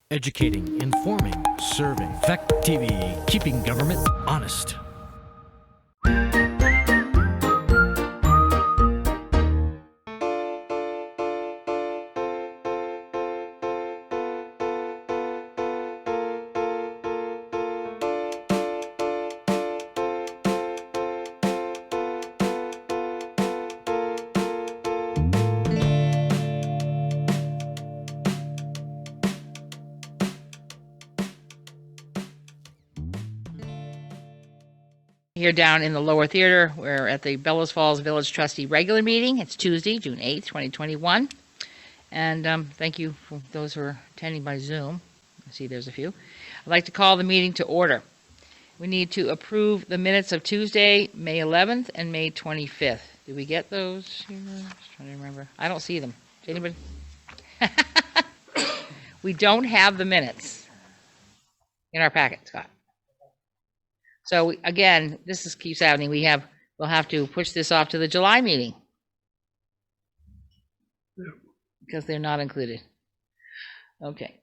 Educating, informing, serving. Fact TV, keeping government honest. Here down in the lower theater, we're at the Bellows Falls Village Trustee regular meeting. It's Tuesday, June 8th, 2021. And thank you for those who are attending by Zoom. I see there's a few. I'd like to call the meeting to order. We need to approve the minutes of Tuesday, May 11th and May 25th. Did we get those? Just trying to remember. I don't see them. Does anybody? We don't have the minutes in our packet, Scott. So again, this keeps happening. We'll have to push this off to the July meeting because they're not included. Okay.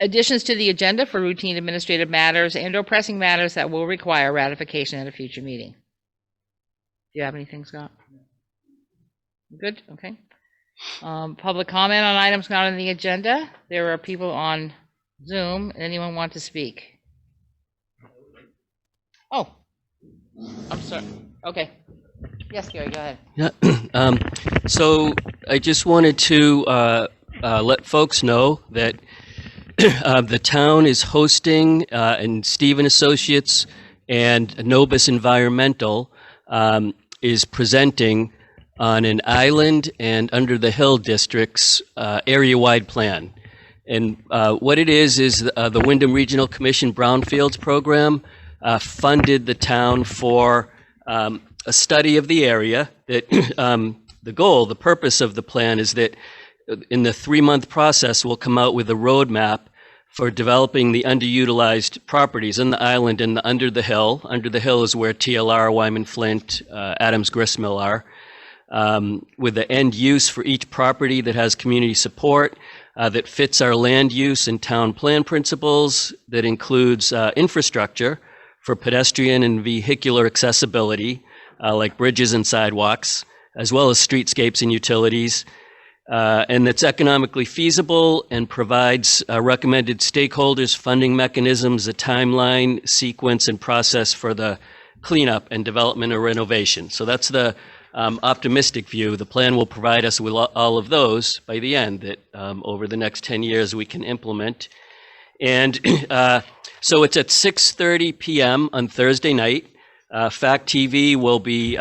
Additions to the agenda for routine administrative matters and/or pressing matters that will require ratification at a future meeting. Do you have anything, Scott? Good. Okay. Public comment on items not on the agenda. There are people on Zoom. Anyone want to speak? Oh, I'm sorry. Okay. Yes, Gary, go ahead. Yeah. So I just wanted to let folks know that the town is hosting, and Stephen Associates and Nobis Environmental is presenting on an island and under the hill districts area-wide plan. And what it is the Wyndham Regional Commission Brownfields program funded the town for a study of the area. That the purpose of the plan is that in the 3-month process, we'll come out with a roadmap for developing the underutilized properties in the island and the under the hill. Under the hill is where TLR, Wyman Flint, Adams Gristmill are, with the end use for each property that has community support, that fits our land use and town plan principles, that includes infrastructure for pedestrian and vehicular accessibility, like bridges and sidewalks, as well as streetscapes and utilities, and that's economically feasible and provides recommended stakeholders, funding mechanisms, a timeline, sequence, and process for the cleanup and development or renovation. So that's the optimistic view. The plan will provide us with all of those by the end that over the next 10 years we can implement. And so it's at 6:30 p.m. on Thursday night. Fact TV will be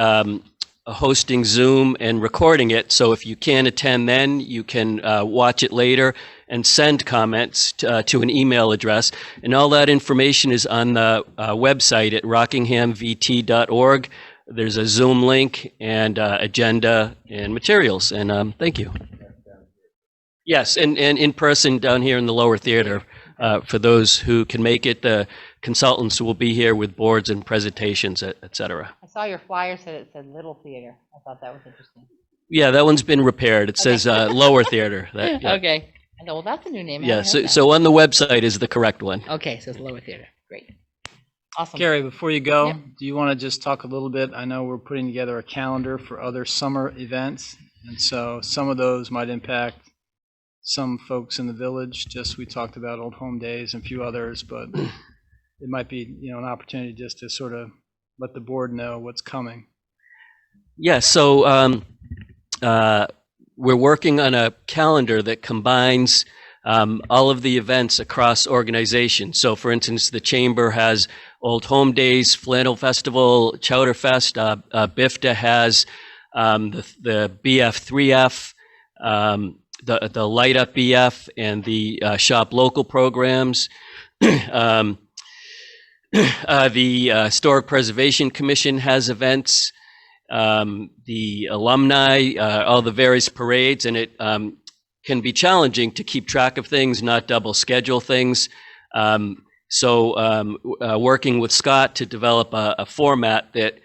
hosting Zoom and recording it. So if you can't attend then, you can watch it later and send comments to an email address. And all that information is on the website at rockinghamvt.org. There's a Zoom link and agenda and materials. And thank you. Yes, and in person down here in the lower theater. For those who can make it, the consultants will be here with boards and presentations, et cetera. I saw your flyer said Little Theater. I thought that was interesting. Yeah, that one's been repaired. It says lower theater. Yeah. Okay. I know, well, that's a new name. Yeah, so on the website is the correct one. Okay, so it's Lower Theater. Great. Awesome. Gary, before you go, Yep. do you want to just talk a little bit? I know we're putting together a calendar for other summer events, and so some of those might impact some folks in the village. Just we talked about Old Home Days and a few others, but it might be an opportunity just to sort of let the board know what's coming. Yeah, so we're working on a calendar that combines all of the events across organizations. So for instance, the Chamber has Old Home Days, Flannel Festival, Chowder Fest. BIFTA has the BF3F, the Light Up BF, and the Shop Local programs. The Historic Preservation Commission has events. The alumni, all the various parades, and it can be challenging to keep track of things, not double schedule things. So working with Scott to develop a format that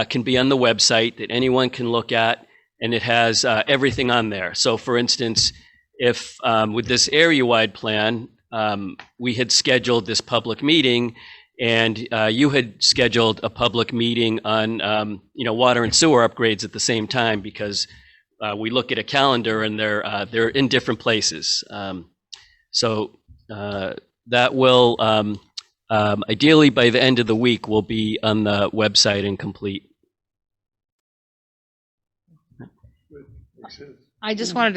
can be on the website that anyone can look at, and it has everything on there. So for instance, if with this area-wide plan, we had scheduled this public meeting, and you had scheduled a public meeting on water and sewer upgrades at the same time, because we look at a calendar and they're in different places. So that will ideally by the end of the week will be on the website and complete. I just wanted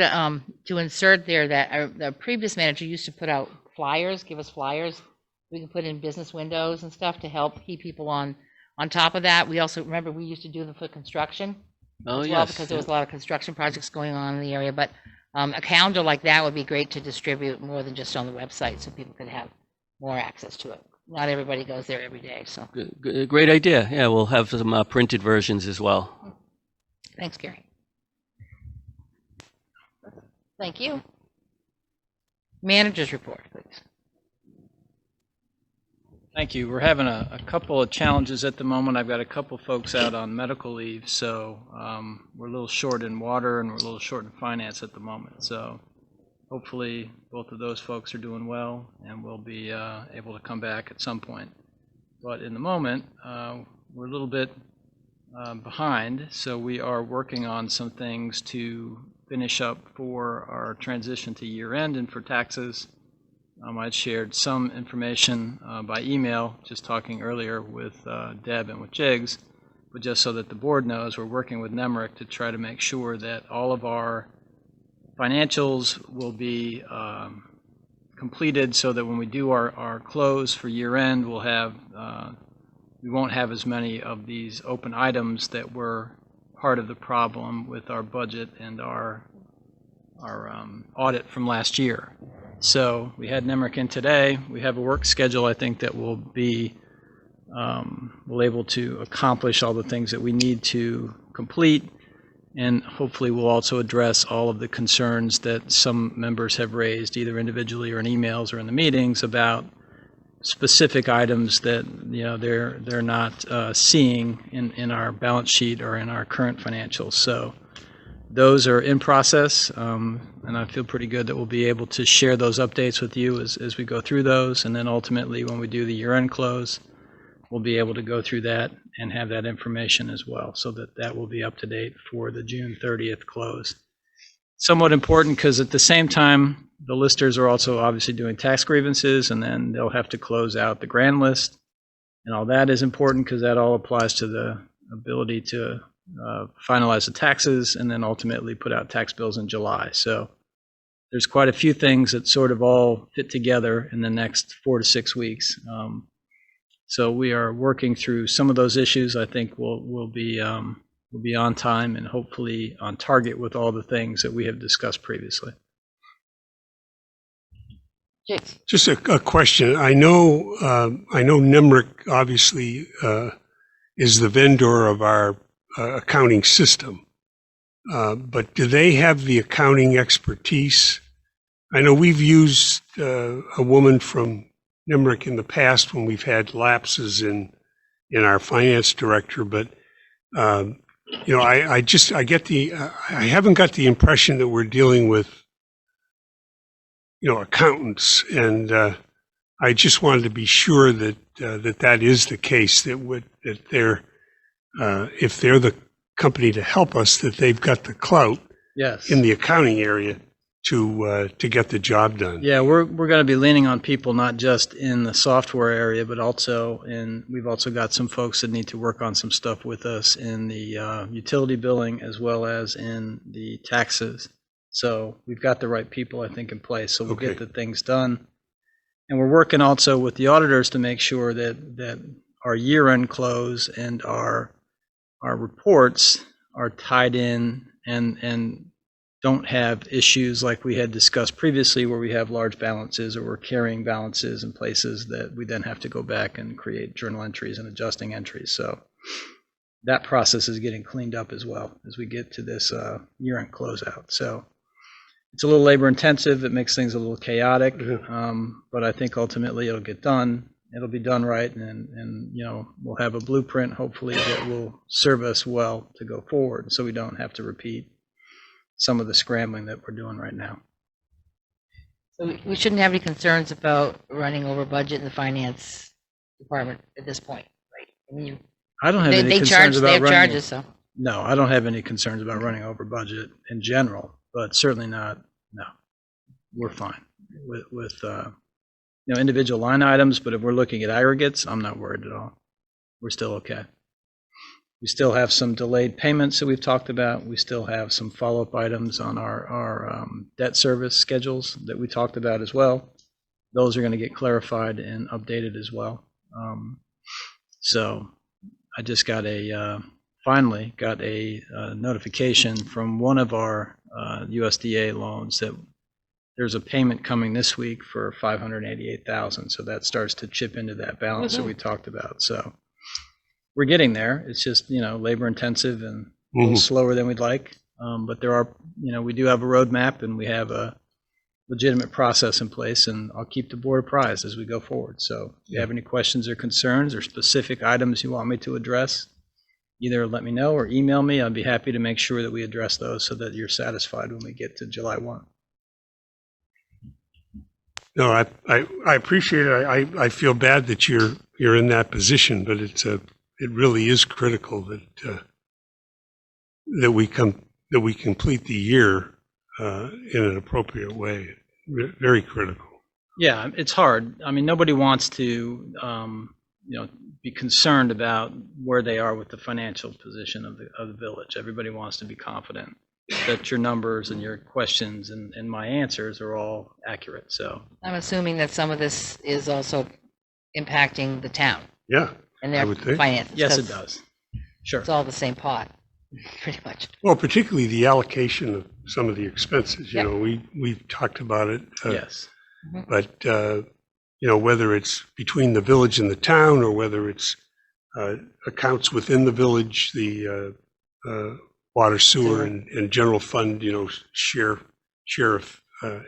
to insert there that the previous manager used to put out flyers, give us flyers. We can put in business windows and stuff to help keep people on top of that. We also, remember, we used to do them for construction as well, because there was a lot of construction projects going on in the area. But a calendar like that would be great to distribute more than just on the website, so people could have more access to it. Not everybody goes there every day, so. Great idea. Yeah, we'll have some printed versions as well. Thanks, Gary. Thank you. Manager's report, please. Thank you. We're having a couple of challenges at the moment. I've got a couple folks out on medical leave, so we're a little short in water and we're a little short in finance at the moment. So hopefully both of those folks are doing well and we'll be able to come back at some point. But in the moment, we're a little bit behind, so we are working on some things to finish up for our transition to year end and for taxes. I shared some information by email, just talking earlier with Deb and with Jiggs, but just so that the board knows, we're working with NEMRIC to try to make sure that all of our financials will be completed, so that when we do our close for year end, we'll have we won't have as many of these open items that were part of the problem with our budget and our audit from last year. So we had NEMRIC in today. We have a work schedule, I think, that will be we'll able to accomplish all the things that we need to complete, and hopefully we'll also address all of the concerns that some members have raised, either individually or in emails or in the meetings, about specific items that they're not seeing in our balance sheet or in our current financials. So those are in process, and I feel pretty good that we'll be able to share those updates with you as we go through those. And then ultimately, when we do the year-end close, we'll be able to go through that and have that information as well, so that will be up to date for the June 30th close. Somewhat important, because at the same time, the listers are also obviously doing tax grievances, and then they'll have to close out the grand list. And all that is important because that all applies to the ability to finalize the taxes and then ultimately put out tax bills in July. So there's quite a few things that sort of all fit together in the next 4 to 6 weeks. So we are working through some of those issues. I think we'll be on time and hopefully on target with all the things that we have discussed previously. Jiggs. Just a question. I know NEMRIC obviously is the vendor of our accounting system, but do they have the accounting expertise? I know we've used a woman from NEMRIC in the past when we've had lapses in our finance director, but I haven't got the impression that we're dealing with accountants, and I just wanted to be sure that that is the case, that they're if they're the company to help us, that they've got the clout Yes. in the accounting area to get the job done. Yeah, we're going to be leaning on people not just in the software area, but also we've also got some folks that need to work on some stuff with us in the utility billing as well as in the taxes. So we've got the right people, I think, in place, so we'll get the things done. And we're working also with the auditors to make sure that our year-end close and our reports are tied in and don't have issues like we had discussed previously, where we have large balances or we're carrying balances in places that we then have to go back and create journal entries and adjusting entries. So that process is getting cleaned up as well as we get to this year-end closeout. So it's a little labor intensive. It makes things a little chaotic, but I think ultimately it'll get done. It'll be done right, and we'll have a blueprint hopefully that will serve us well to go forward, so we don't have to repeat some of the scrambling that we're doing right now. So we shouldn't have any concerns about running over budget in the finance department at this point, right? I mean, I don't have any they concerns charge, they about have running. charges, so. No, I don't have any concerns about running over budget in general, but certainly not, no. We're fine with individual line items, but if we're looking at aggregates, I'm not worried at all. We're still okay. We still have some delayed payments that we've talked about. We still have some follow-up items on our debt service schedules that we talked about as well. Those are going to get clarified and updated as well. So I just finally got a notification from one of our USDA loans that there's a payment coming this week for $588,000. So that starts to chip into that balance that we talked about. So we're getting there. It's just, labor intensive and a little slower than we'd like. But there are, we do have a roadmap and we have a legitimate process in place, and I'll keep the board apprised as we go forward. So if you have any questions or concerns or specific items you want me to address, either let me know or email me. I'd be happy to make sure that we address those so that you're satisfied when we get to July 1. No, I appreciate it. I feel bad that you're in that position, but it really is critical that we complete the year in an appropriate way. Very critical. Yeah, it's hard. I mean, nobody wants to, be concerned about where they are with the financial position of the village. Everybody wants to be confident that your numbers and your questions and my answers are all accurate. So I'm assuming that some of this is also impacting the town Yeah, and I their would think. finances. yes, it 'cause does. Sure. It's all the same pot, pretty much. Well, particularly the allocation of some of the expenses. Yep. We've talked about it. Yes. But whether it's between the village and the town, or whether it's accounts within the village, the water, sewer, and general fund, share of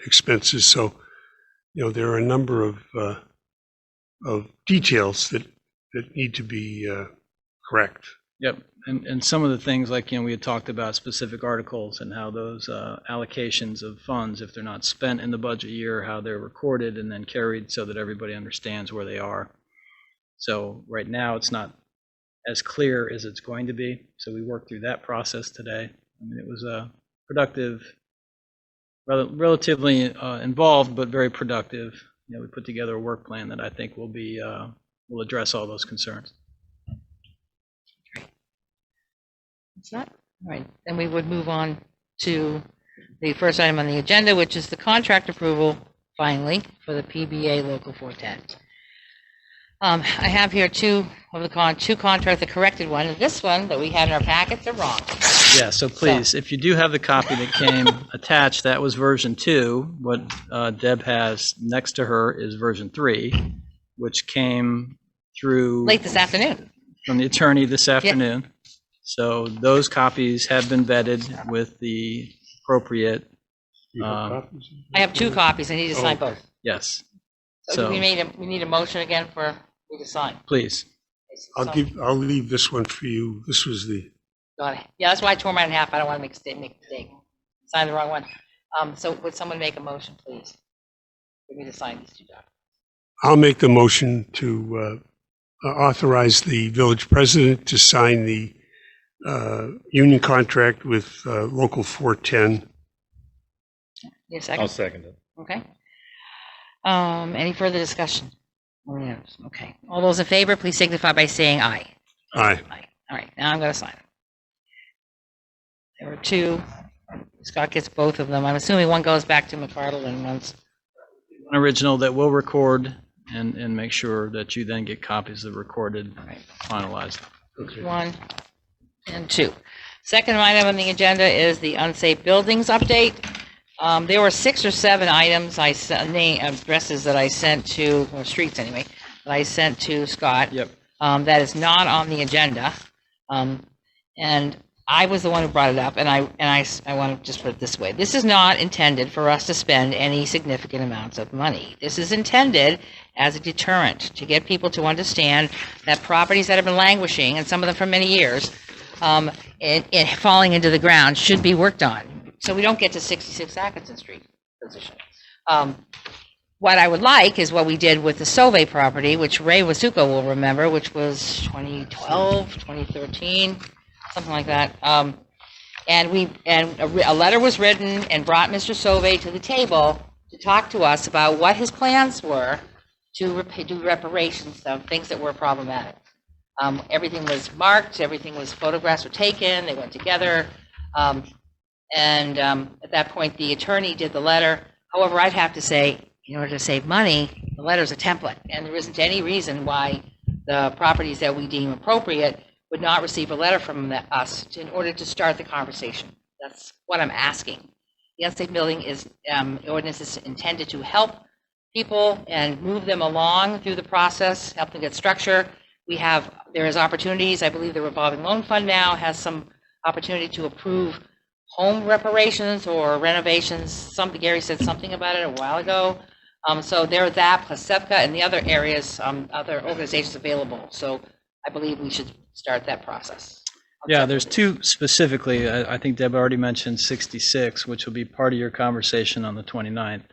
expenses. So, there are a number of details that need to be correct. Yep. And some of the things like, we had talked about specific articles and how those allocations of funds, if they're not spent in the budget year, how they're recorded and then carried so that everybody understands where they are. So right now it's not as clear as it's going to be. So we worked through that process today. I mean, it was a productive, relatively involved, but very productive. We put together a work plan that I think will address all those concerns. It's not, all right, then we would move on to the first item on the agenda, which is the contract approval, finally, for the PBA Local 410. I have here two contracts, the corrected one, and this one that we had in our packets are wrong. Yeah, so please, if you do have the copy that came attached, that was version 2. What Deb has next to her is version 3, which came through Late this afternoon. from the attorney this afternoon. So those copies have been vetted with the appropriate, You have copies? I have 2 copies, I need to sign both. yes. So we So need a motion again for me to sign. please, I'll leave this one for you. This was the, Got it. Yeah, that's why I tore mine in half. I don't want to make a mistake. Sign the wrong one. So would someone make a motion, please? For me to sign these 2 documents. I'll make the motion to authorize the village president to sign the union contract with Local 410. Need a second? I'll second it. Okay. Any further discussion? Okay. All those in favor, please signify by saying aye. Aye. Aye. All right, now I'm going to sign it. There were 2. Scott gets both of them. I'm assuming one goes back to McArdle and one's. an original that will record and make sure that you then get copies of the recorded, finalized. 1 and 2. Second item on the agenda is the unsafe buildings update. There were 6 or 7 items addresses that I sent to, or streets anyway, that I sent to Scott. Yep. That is not on the agenda. And I was the one who brought it up, and I want to just put it this way. This is not intended for us to spend any significant amounts of money. This is intended as a deterrent to get people to understand that properties that have been languishing, and some of them for many years, and falling into the ground should be worked on. So we don't get to 66 Atkinson Street position. What I would like is what we did with the Sauve property, which Ray Wasuko will remember, which was 2012, 2013, something like that. And a letter was written and brought Mr. Sauve to the table to talk to us about what his plans were to do reparations of things that were problematic. Everything was marked, photographs were taken, they went together. At that point, the attorney did the letter. However, I'd have to say, in order to save money, the letter's a template, and there isn't any reason why the properties that we deem appropriate would not receive a letter from us in order to start the conversation. That's what I'm asking. The unsafe building ordinance is intended to help people and move them along through the process, help them get structure. There is opportunities. I believe the revolving loan fund now has some opportunity to approve home reparations or renovations. Gary said something about it a while ago. So there's that, plus SEPCA and the other areas, other organizations available. So I believe we should start that process. Yeah, there's two specifically. I think Deb already mentioned 66, which will be part of your conversation on the 29th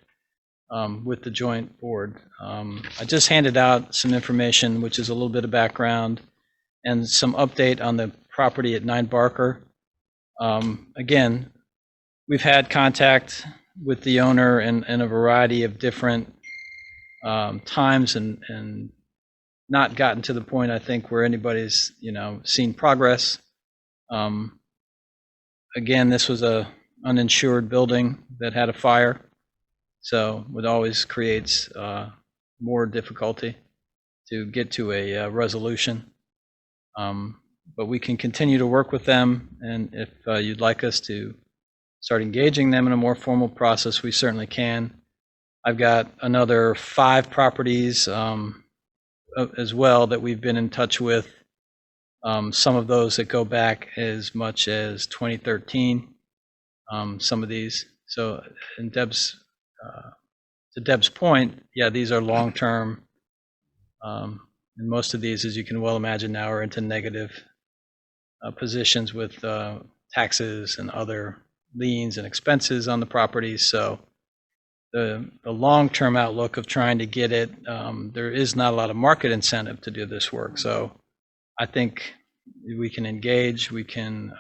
with the joint board. I just handed out some information, which is a little bit of background and some update on the property at 9 Barker. Again, we've had contact with the owner in a variety of different times and not gotten to the point, I think, where anybody's, seen progress. Again, this was a uninsured building that had a fire, so it always creates more difficulty to get to a resolution. But we can continue to work with them, and if you'd like us to start engaging them in a more formal process, we certainly can. I've got another 5 properties as well that we've been in touch with. Some of those that go back as much as 2013. Some of these. So, in to Deb's point, yeah, these are long-term, and most of these, as you can well imagine now, are into negative positions with taxes and other liens and expenses on the properties. So the long-term outlook of trying to get it, there is not a lot of market incentive to do this work. So I think we can engage, we can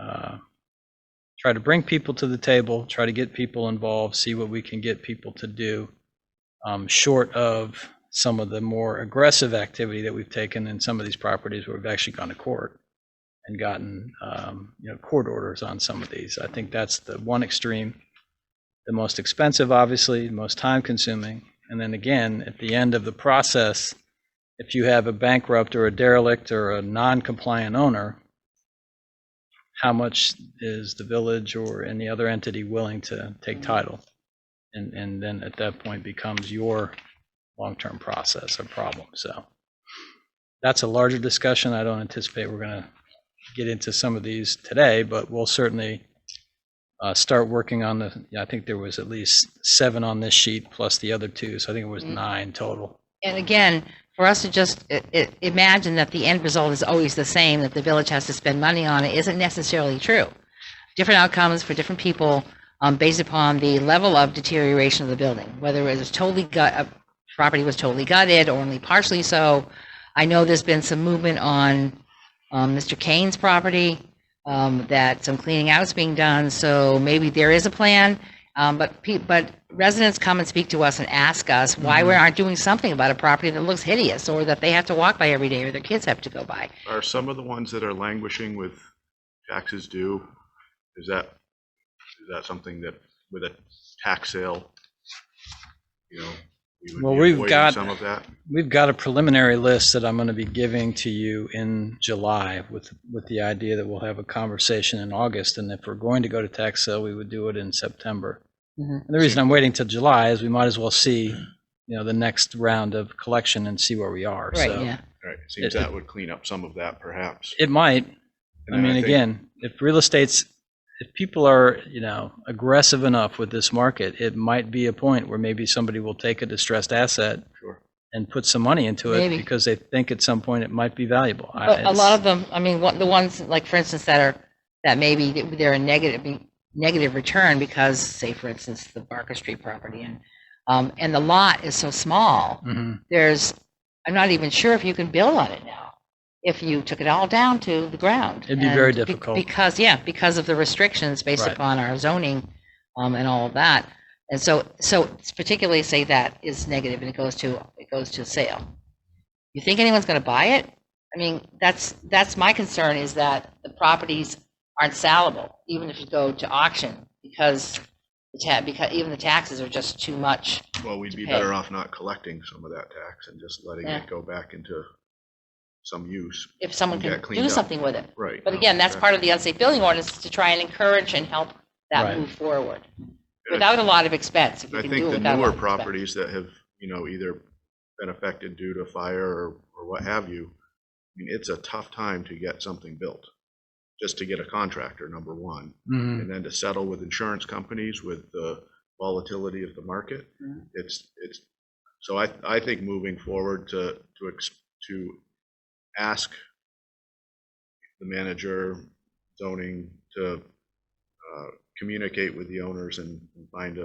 try to bring people to the table, try to get people involved, see what we can get people to do, short of some of the more aggressive activity that we've taken in some of these properties where we've actually gone to court and gotten court orders on some of these. I think that's the one extreme, the most expensive, obviously, most time consuming. And then again, at the end of the process, if you have a bankrupt or a derelict or a non-compliant owner, how much is the village or any other entity willing to take title? And then at that point becomes your long-term process or problem. So that's a larger discussion. I don't anticipate we're going to get into some of these today, but we'll certainly start working on I think there was at least 7 on this sheet plus the other 2. So I think it was 9 total. And again, for us to just imagine that the end result is always the same, that the village has to spend money on it, isn't necessarily true. Different outcomes for different people based upon the level of deterioration of the building, whether it was property was totally gutted or only partially so. I know there's been some movement on Mr. Kane's property, that some cleaning out is being done, so maybe there is a plan. But residents come and speak to us and ask us why we aren't doing something about a property that looks hideous, or that they have to walk by every day, or their kids have to go by. Are some of the ones that are languishing with taxes due, is that something that with a tax sale, we would be avoiding some of that? We've got a preliminary list that I'm going to be giving to you in July with the idea that we'll have a conversation in August, and if we're going to go to tax sale, we would do it in September. And the reason I'm waiting till July is we might as well see, the next round of collection and see where we are. Right, so, yeah. Right. It seems that would clean up some of that, perhaps. It might. And I mean, again, if people are, aggressive enough with this market, it might be a point where maybe somebody will take a distressed asset and put some money into it because they think at some point it might be valuable. A lot of them, I mean, the ones like, for instance, that maybe they're a negative return because, say, for instance, the Barker Street property and And the lot is so small, Mhm. I'm not even sure if you can build on it now, if you took it all down to the ground. It'd be very And difficult. because of the restrictions based Right. upon our zoning, and all of that. And so it's particularly say that is negative and it goes to sale. You think anyone's going to buy it? I mean, that's my concern, is that the properties aren't sellable, even if you go to auction, because because even the taxes are just too much. Well, we'd to be pay. better off not collecting some of that tax and just letting Yeah. it go back into some use. If someone Get can cleaned do up. something with it. Right. But no, again, that's part of exactly. the unsafe building ordinance, to try and encourage and help that Right. move forward And without a lot of expense. If you I can think do it the without a newer lot of expense. properties that have, either been affected due to fire or what have you, I mean, it's a tough time to get something built, just to get a contractor, number one. Mhm. And then to settle with insurance companies with the volatility of the market. Mhm. So I think moving forward to ask the manager, zoning, to communicate with the owners and find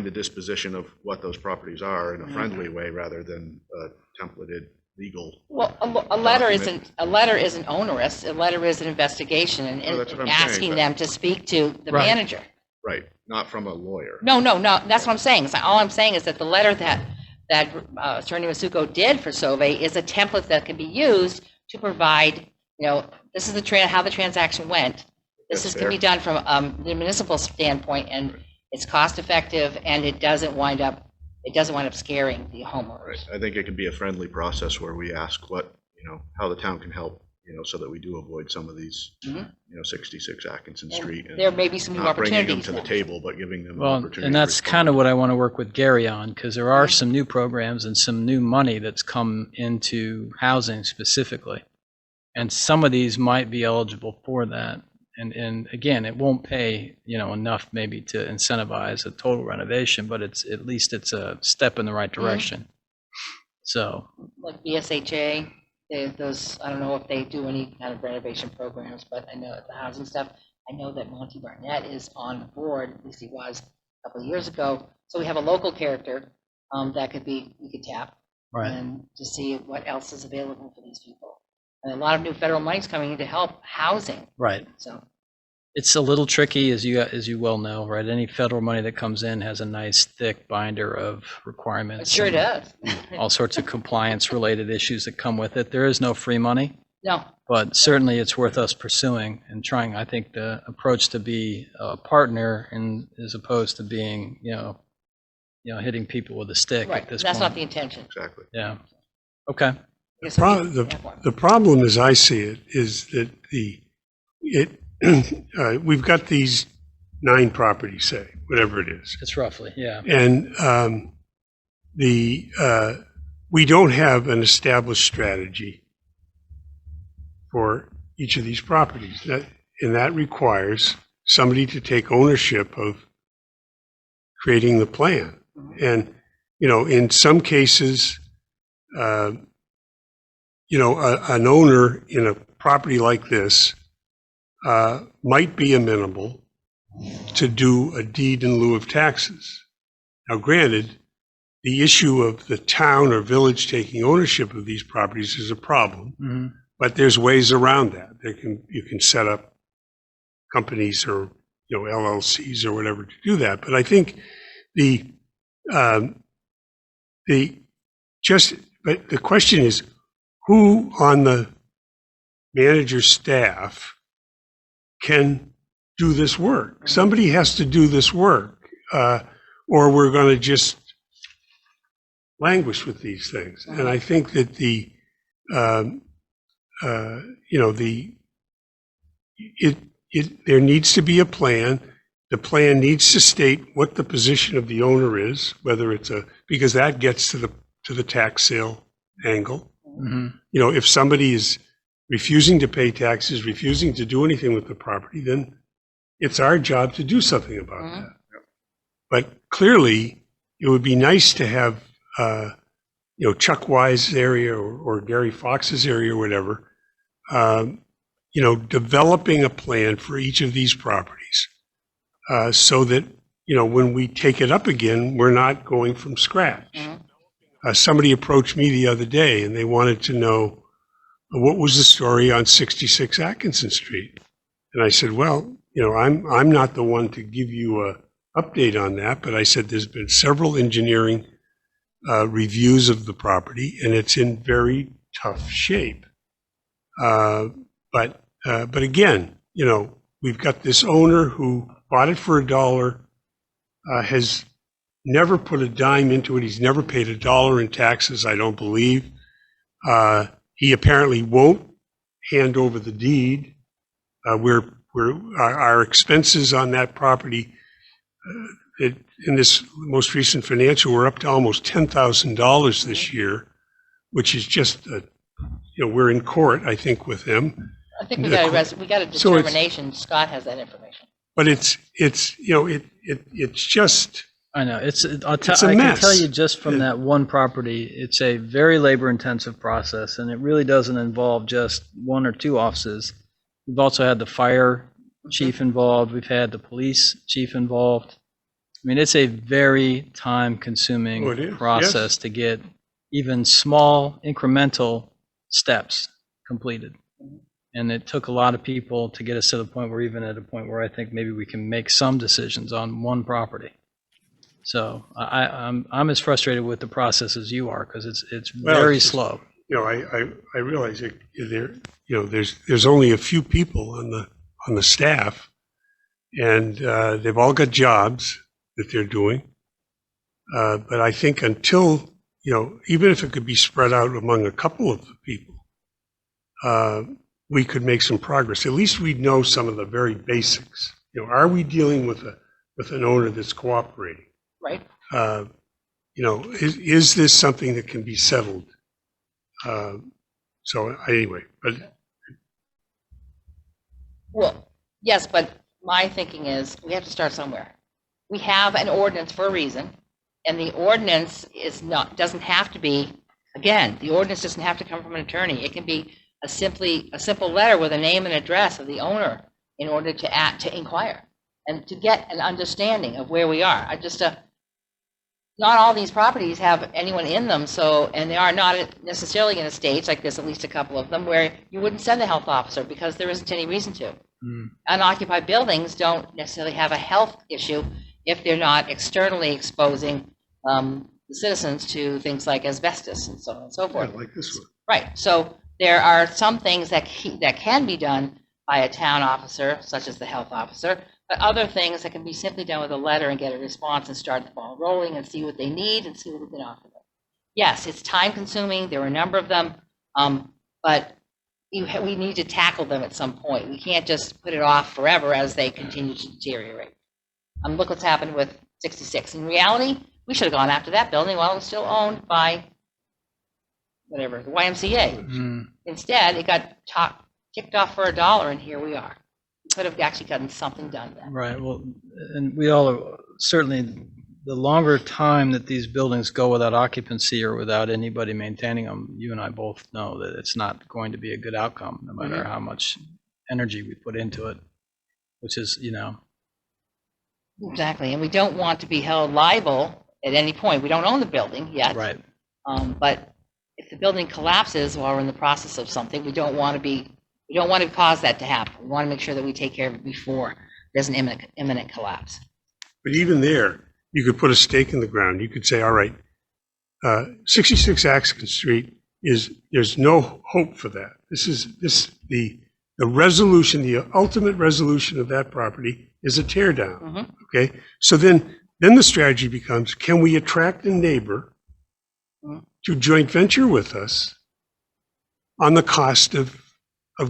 the disposition of what those properties are in a friendly way, rather than a templated legal. Well, a letter document. isn't onerous. A letter is an investigation and, Well, that's what I'm asking saying, but- them to speak to the Right. manager. Right, not from a lawyer. No, that's what I'm saying. So all I'm saying is that the letter that Attorney Masuko did for Sauvé is a template that can be used to provide, this is how the transaction went. This That's can be fair. done from the municipal standpoint, and it's cost effective, and it doesn't wind up scaring the homeowners. Right. I think it could be a friendly process where we ask how the town can help, so that we do avoid some of these, Mhm. 66 Atkinson And Street. And there may be some new not bringing them opportunities to the now. table, but giving them an Well, opportunity. and to that's respond. kind of what I want to work with Gary on, because there are Yeah. some new programs and some new money that's come into housing specifically. And some of these might be eligible for that. And again, it won't pay, enough maybe to incentivize a total renovation, but at least it's a step in the right direction. So, Like BSHA, those, I don't know if they do any kind of renovation programs, but I know the housing stuff, I know that Monty Barnett is on board, at least he was a couple of years ago. So we have a local character that we could tap right. and to see what else is available for these people. And a lot of new federal money's coming in to help housing, Right. so. It's a little tricky, as you well know, right? Any federal money that comes in has a nice thick binder of It requirements. sure and does. all sorts of compliance-related issues that come with it. There is no free money, No, but certainly it's worth us pursuing and trying. I think the approach to be a partner, and as opposed to being, hitting people with a stick right, at this that's point. not the intention. Exactly. Yeah. Okay. Yeah, so we- The, yeah, the problem, as I see it, is that we've got these 9 properties, say, whatever it is. It's roughly, yeah. And we don't have an established strategy for each of these properties. And that requires somebody to take ownership of creating the plan. And, in some cases, an owner in a property like this might be amenable to do a deed in lieu of taxes. Now, granted, the issue of the town or village taking ownership of these properties is a problem, Mhm. but there's ways around that. You can set up companies or LLCs or whatever to do that. But I think but the question is, who on the manager's staff can do this work? Somebody has to do this work, or we're going to just languish with these things. And I think that there needs to be a plan. The plan needs to state what the position of the owner is, whether it's because that gets to the tax sale angle. Mhm. If somebody is refusing to pay taxes, refusing to do anything with the property, then it's our job to do something about Mhm. that. But clearly, it would be nice to have, Chuck Wise's area or Gary Fox's area or whatever, developing a plan for each of these properties so that when we take it up again, we're not going from scratch. Somebody approached me the other day and they wanted to know what was the story on 66 Atkinson Street. And I said, well, I'm not the one to give you a update on that, but I said there's been several engineering reviews of the property and it's in very tough shape. But again, we've got this owner who bought it for $1, has never put a dime into it. He's never paid $1 in taxes, I don't believe. He apparently won't hand over the deed. Our expenses on that property, in this most recent financial, we're up to almost $10,000 this year, which is just, we're in court, I think, with him. I think we got a determination. Scott has that information. But it's just. I know it's a I can mess. tell you just from that one property, it's a very labor-intensive process, and it really doesn't involve just 1 or 2 offices. We've also had the fire chief involved. We've had the police chief involved. I mean, it's a very time-consuming process to get even small incremental steps completed. And it took a lot of people to get us to the point where even at a point where I think maybe we can make some decisions on one property. So I'm as frustrated with the process as you are, because it's very slow. I realize that there's only a few people on the staff, and they've all got jobs that they're doing. But I think until even if it could be spread out among a couple of the people, we could make some progress. At least we'd know some of the very basics. Are we dealing with an owner that's cooperating? Right. Is this something that can be settled? So anyway, but. Well, yes, but my thinking is we have to start somewhere. We have an ordinance for a reason, and the ordinance doesn't have to be, again, the ordinance doesn't have to come from an attorney. It can be a simple letter with a name and address of the owner in order to inquire and to get an understanding of where we are. Not all these properties have anyone in them, and they are not necessarily in estates, like there's at least a couple of them where you wouldn't send a health officer because there isn't any reason to. Unoccupied buildings don't necessarily have a health issue if they're not externally exposing the citizens to things like asbestos and so on and so forth. Yeah, like this one. Right. So there are some things that can be done by a town officer, such as the health officer, but other things that can be simply done with a letter and get a response and start the ball rolling and see what they need and see what we can offer them. Yes, it's time consuming. There are a number of them, but we need to tackle them at some point. We can't just put it off forever as they continue to deteriorate. Look what's happened with 66. In reality, we should have gone after that building while it was still owned by the YMCA. Instead, it got kicked off for $1, and here we are. We could have actually gotten something done then. Right. Well, and we all are, certainly the longer time that these buildings go without occupancy or without anybody maintaining them, you and I both know that it's not going to be a good outcome, no matter how much energy we put into it, which is, Exactly. And we don't want to be held liable at any point. We don't own the building yet. Right. But if the building collapses while we're in the process of something, we don't want to cause that to happen. We want to make sure that we take care of it before there's an imminent collapse. But even there, you could put a stake in the ground. You could say, all right, 66 Atkinson Street there's no hope for that. The resolution, the ultimate resolution of that property is a tear down. Okay. So then the strategy becomes, can we attract a neighbor to joint venture with us on the cost of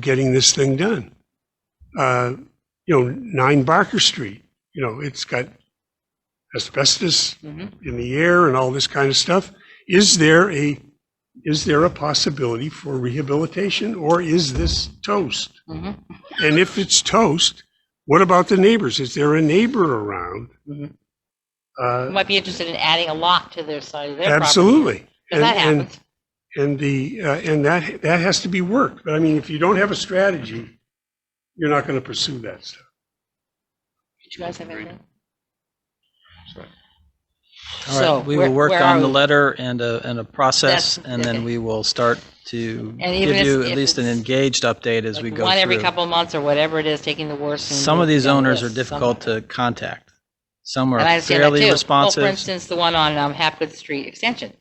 getting this thing done? 9 Barker Street, it's got asbestos in the air and all this kind of stuff. Is there a possibility for rehabilitation, or is this toast? And if it's toast, what about the neighbors? Is there a neighbor around? You might be interested in adding a lot to their side of their absolutely. property. That happens. And that has to be worked. But I mean, if you don't have a strategy, you're not going to pursue that stuff. Did you guys have anything? All So, right, we will work where on are the we? letter and a process, That's- and then okay. we will start to And even give you if at least an it's engaged update as we Like go one every through. couple of months or whatever it is, taking the worst. and Some of working these down the owners are list. difficult to contact. Some And are I understand that fairly too. Well, for responsive, instance, the one on Hapgood Street Extension.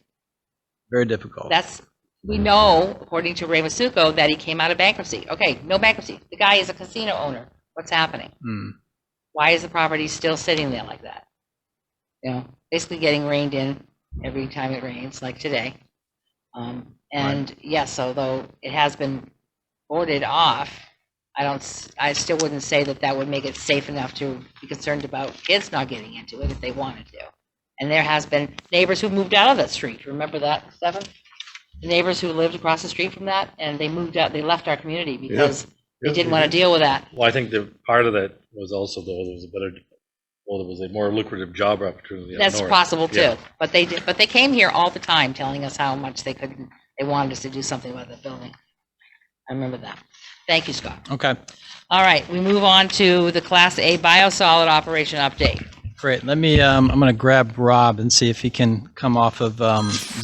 very difficult. We know, according to Ray Masuko, that he came out of bankruptcy. Okay, no bankruptcy. The guy is a casino owner. What's happening? Hmm. Why is the property still sitting there like that? You know, basically getting rained in every time it rains, like today. And yes, although it has been boarded off, I still wouldn't say that that would make it safe enough to be concerned about kids not getting into it if they wanted to. And there has been neighbors who moved out of that street. Remember that, Stephen? The neighbors who lived across the street from that, and they moved out, they left our community because they didn't want to deal with that. Well, I think the part of that was also though there was a more lucrative job opportunity. up That's north. possible too. Yeah. But they came here all the time telling us how much they wanted us to do something about the building. I remember that. Thank you, Scott. Okay, All right, we move on to the Class A biosolid operation update. great. Let me, I'm going to grab Rob and see if he can come off of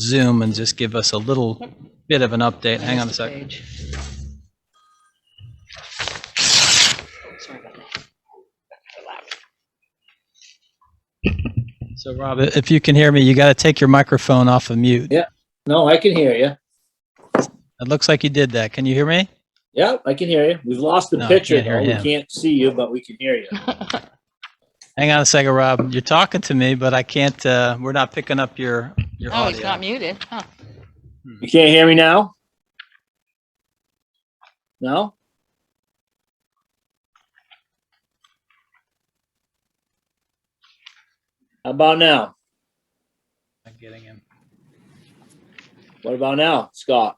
Zoom and just give us a little bit of an update. Hang on a second. Page. Sorry about that. So Rob, if you can hear me, you got to take your microphone off of mute. Yeah. No, I can hear you. It looks like you did that. Can you hear me? Yeah, I can hear you. We've lost the No, I picture can't hear though. We him. can't see you, but we can hear you. Hang on a second, Rob. You're talking to me, but I can't, we're not picking up your Oh, audio. he's not muted. Huh. You can't hear me now? No? How about now? Not getting him. What about now, Scott?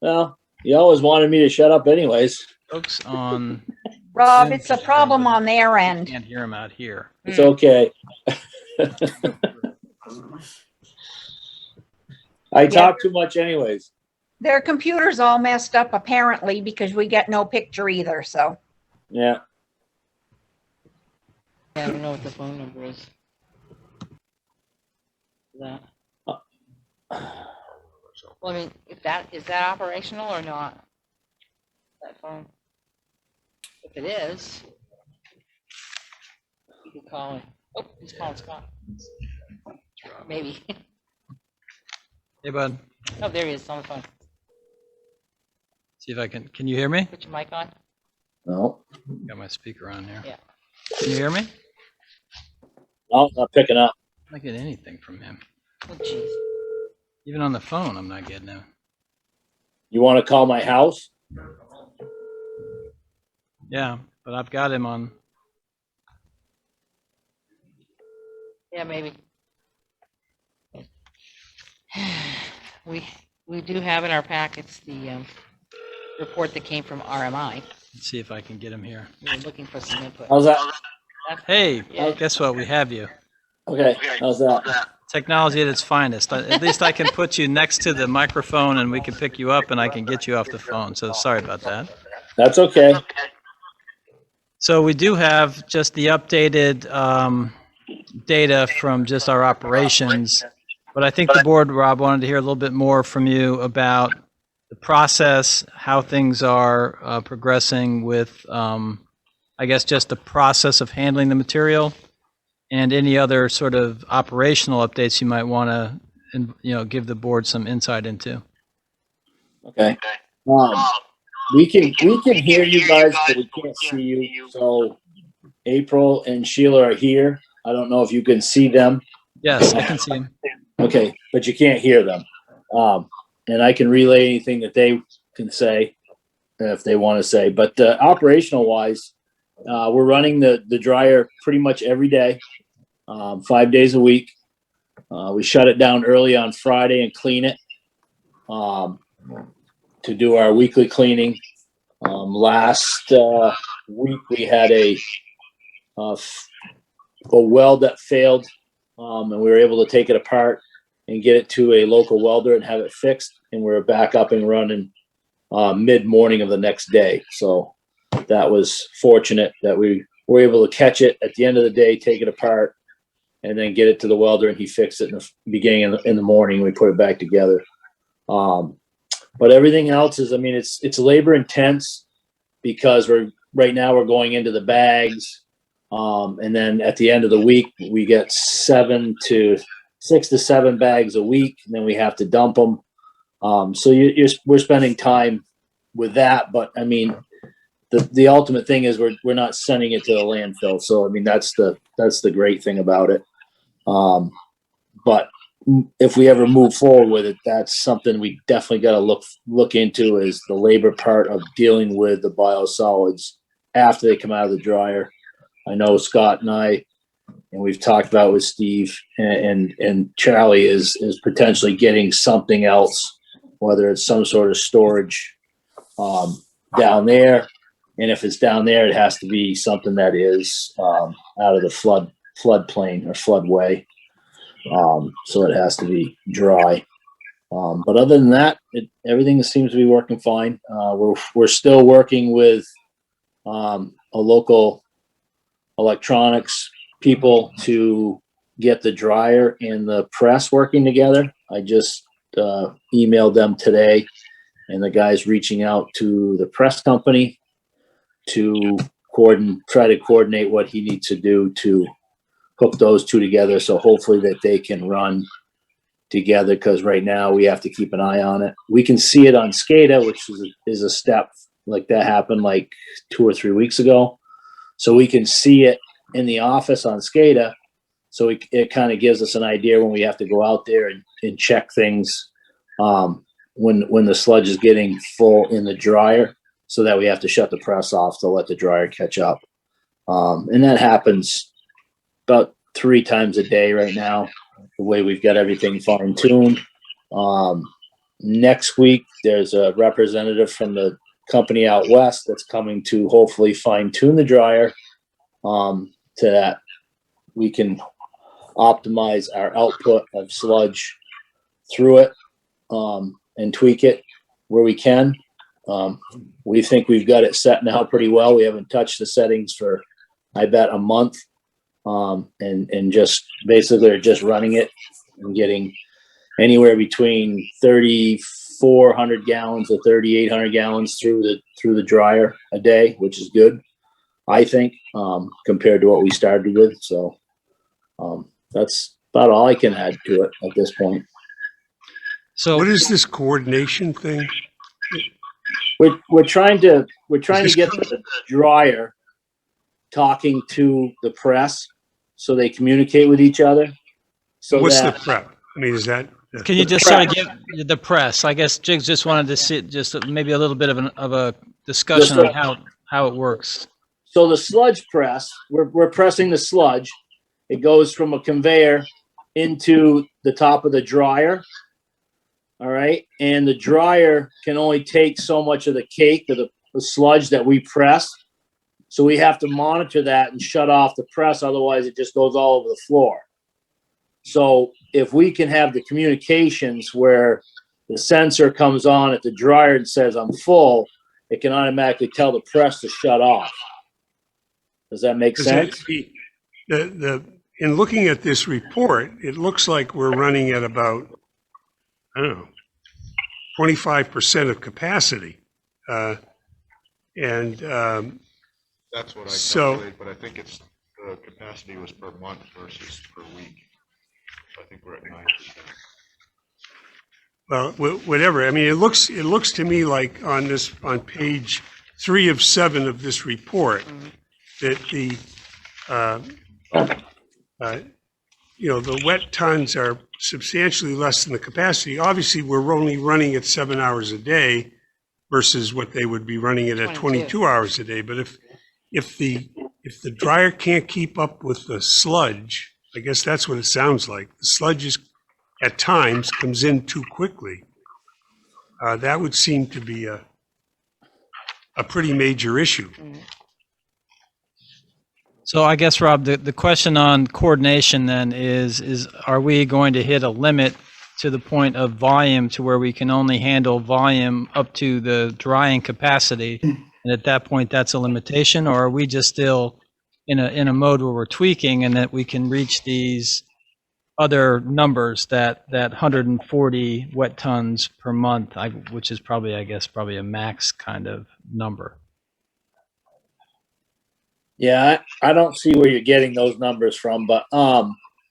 Well, you always wanted me to shut up anyways. Folks on. Rob, Zoom it's a can hear him, problem but on their I end. can't hear him out here. It's okay. I talk too much anyways. Their computer's all messed up apparently because we get no picture either, so. Yeah. I don't know what the phone number is. That. Well, I mean, is that operational or not? That phone? If it is, you could call him. Oh, he's calling Scott. Maybe. Hey, bud. Oh, there he is on the phone. See if I can you hear me? Put your mic on. No, Got my speaker on here. Yeah. Can you hear me? no, not picking up. I'm not getting anything from him. Oh, jeez. Even on the phone, I'm not getting him. You want to call my house? Yeah, but I've got him on. Yeah, maybe. We do have in our packets the report that came from RMI. Let's see if I can get him here. We were looking for some input. How's that? Hey, Yeah. guess what? We have you. Okay, how's that? Technology at its finest. At least I can put you next to the microphone and we can pick you up and I can get you off the phone. So sorry about that. That's okay. So we do have just the updated data from just our operations. But I think the board, Rob, wanted to hear a little bit more from you about the process, how things are progressing with, I guess, just the process of handling the material, and any other sort of operational updates you might want to, give the board some insight into. Okay. We can hear you guys, but we can't see you. So April and Sheila are here. I don't know if you can see them. Yes, I can see him. Okay, but you can't hear them. And I can relay anything that they can say if they want to say. But operational wise, we're running the dryer pretty much every day, 5 days a week. We shut it down early on Friday and clean it to do our weekly cleaning. Last week we had a weld that failed, and we were able to take it apart and get it to a local welder and have it fixed. And we're back up and running mid-morning of the next day. So that was fortunate that we were able to catch it at the end of the day, take it apart, and then get it to the welder, and he fixed it in the beginning in the morning. We put it back together. But everything else is, I mean, it's labor intense because right now we're going into the bags. And then at the end of the week, we get 6 to 7 bags a week, and then we have to dump them. So we're spending time with that, but I mean, the ultimate thing is we're not sending it to the landfill. So I mean, that's the great thing about it. But if we ever move forward with it, that's something we definitely got to look into, is the labor part of dealing with the biosolids after they come out of the dryer. I know Scott and I, and we've talked about with Steve and Charlie is potentially getting something else, whether it's some sort of storage down there. And if it's down there, it has to be something that is out of the floodplain or floodway. So it has to be dry. But other than that, everything seems to be working fine. We're still working with a local electronics people to get the dryer and the press working together. I just emailed them today, and the guy's reaching out to the press company to try to coordinate what he needs to do to hook those two together. So hopefully that they can run together, because right now we have to keep an eye on it. We can see it on SCADA, which is a step like that happened like 2 or 3 weeks ago. So we can see it in the office on SCADA. So it kind of gives us an idea when we have to go out there and check things when the sludge is getting full in the dryer, so that we have to shut the press off to let the dryer catch up. And that happens about 3 times a day right now, the way we've got everything fine tuned. Next week, there's a representative from the company out west that's coming to hopefully fine tune the dryer to that we can optimize our output of sludge through it and tweak it where we can. We think we've got it set now pretty well. We haven't touched the settings for, I bet, a month. And just basically are just running it and getting anywhere between 3,400 gallons to 3,800 gallons through the dryer a day, which is good, I think, compared to what we started with. So that's about all I can add to it at this point. So what is this coordination thing? We're trying to get the dryer talking to the press so they communicate with each other. So what's the prep? I mean, is that? Can you just sort of give the press? I guess Jigs just wanted to see just maybe a little bit of a discussion on how it works. So the sludge press, we're pressing the sludge. It goes from a conveyor into the top of the dryer. All right. And the dryer can only take so much of the cake or the sludge that we press. So we have to monitor that and shut off the press. Otherwise, it just goes all over the floor. So if we can have the communications where the sensor comes on at the dryer and says, I'm full, it can automatically tell the press to shut off. Does that make sense? In looking at this report, it looks like we're running at about, I don't know, 25% of capacity. That's what I calculated, but I think it's the capacity was per month versus per week. I think we're at 9%. Well, whatever. I mean, it looks to me like on page 3 of 7 of this report that the the wet tons are substantially less than the capacity. Obviously, we're only running it 7 hours a day versus what they would be running it at 22 hours a day. But if the dryer can't keep up with the sludge, I guess that's what it sounds like. The sludge at times comes in too quickly. That would seem to be a pretty major issue. So I guess, Rob, the question on coordination then is are we going to hit a limit to the point of volume to where we can only handle volume up to the drying capacity? And at that point, that's a limitation, or are we just still in a mode where we're tweaking, and that we can reach these other numbers, that 140 wet tons per month, which is probably, I guess, probably a max kind of number. Yeah, I don't see where you're getting those numbers from, but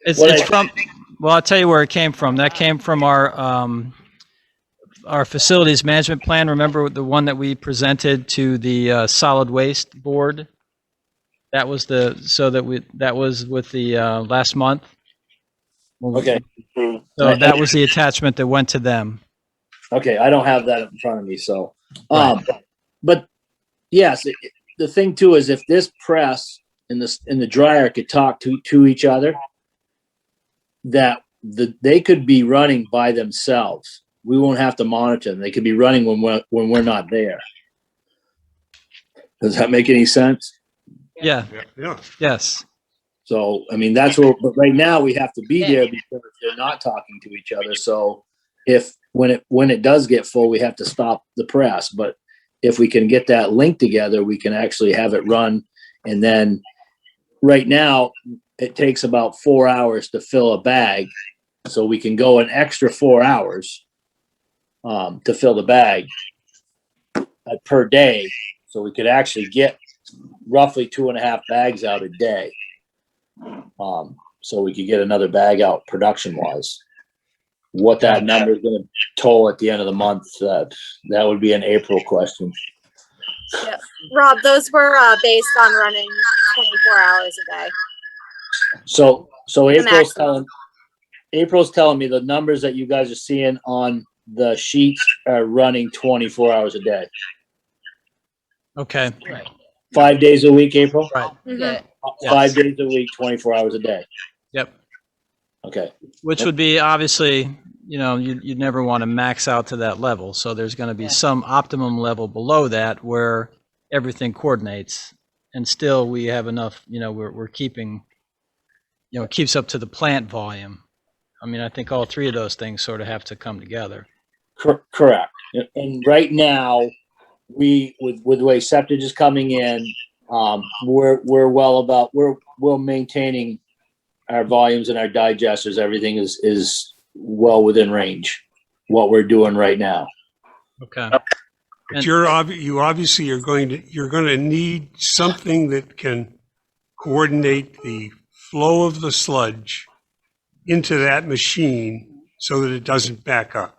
It's from, well, I'll tell you where it came from. That came from our facilities management plan. Remember the one that we presented to the solid waste board? That was that was with the last month. okay. So that was the attachment that went to them. Okay, I don't have that in front of me, so Right. but yes, the thing too is if this press and the dryer could talk to each other, that they could be running by themselves. We won't have to monitor them. They could be running when we're not there. Does that make any sense? Yeah. Yeah. Yes. So, I mean, that's what, but right now we have to be there because they're not talking to each other. So when it does get full, we have to stop the press. But if we can get that link together, we can actually have it run. And then right now it takes about 4 hours to fill a bag. So we can go an extra 4 hours to fill the bag per day. So we could actually get roughly 2.5 bags out a day. So we could get another bag out production wise. What that number is going to toll at the end of the month, that would be an April question. Yeah. Rob, those were based on running 24 hours a day. So maximum. April's telling me the numbers that you guys are seeing on the sheets are running 24 hours a day. Okay. 5 days a week, April? Right. Yeah. 5 days a week, 24 hours a day. Yep. Okay. Which would be obviously, you'd never want to max out to that level. So there's going to be some optimum level below that where everything coordinates, and still we have enough, we're keeping, it keeps up to the plant volume. I mean, I think all three of those things sort of have to come together. Correct. And right now, with the way septic is coming in, we're maintaining our volumes and our digesters. Everything is well within range. What we're doing right now. Okay. But you obviously are going to need something that can coordinate the flow of the sludge into that machine so that it doesn't back up.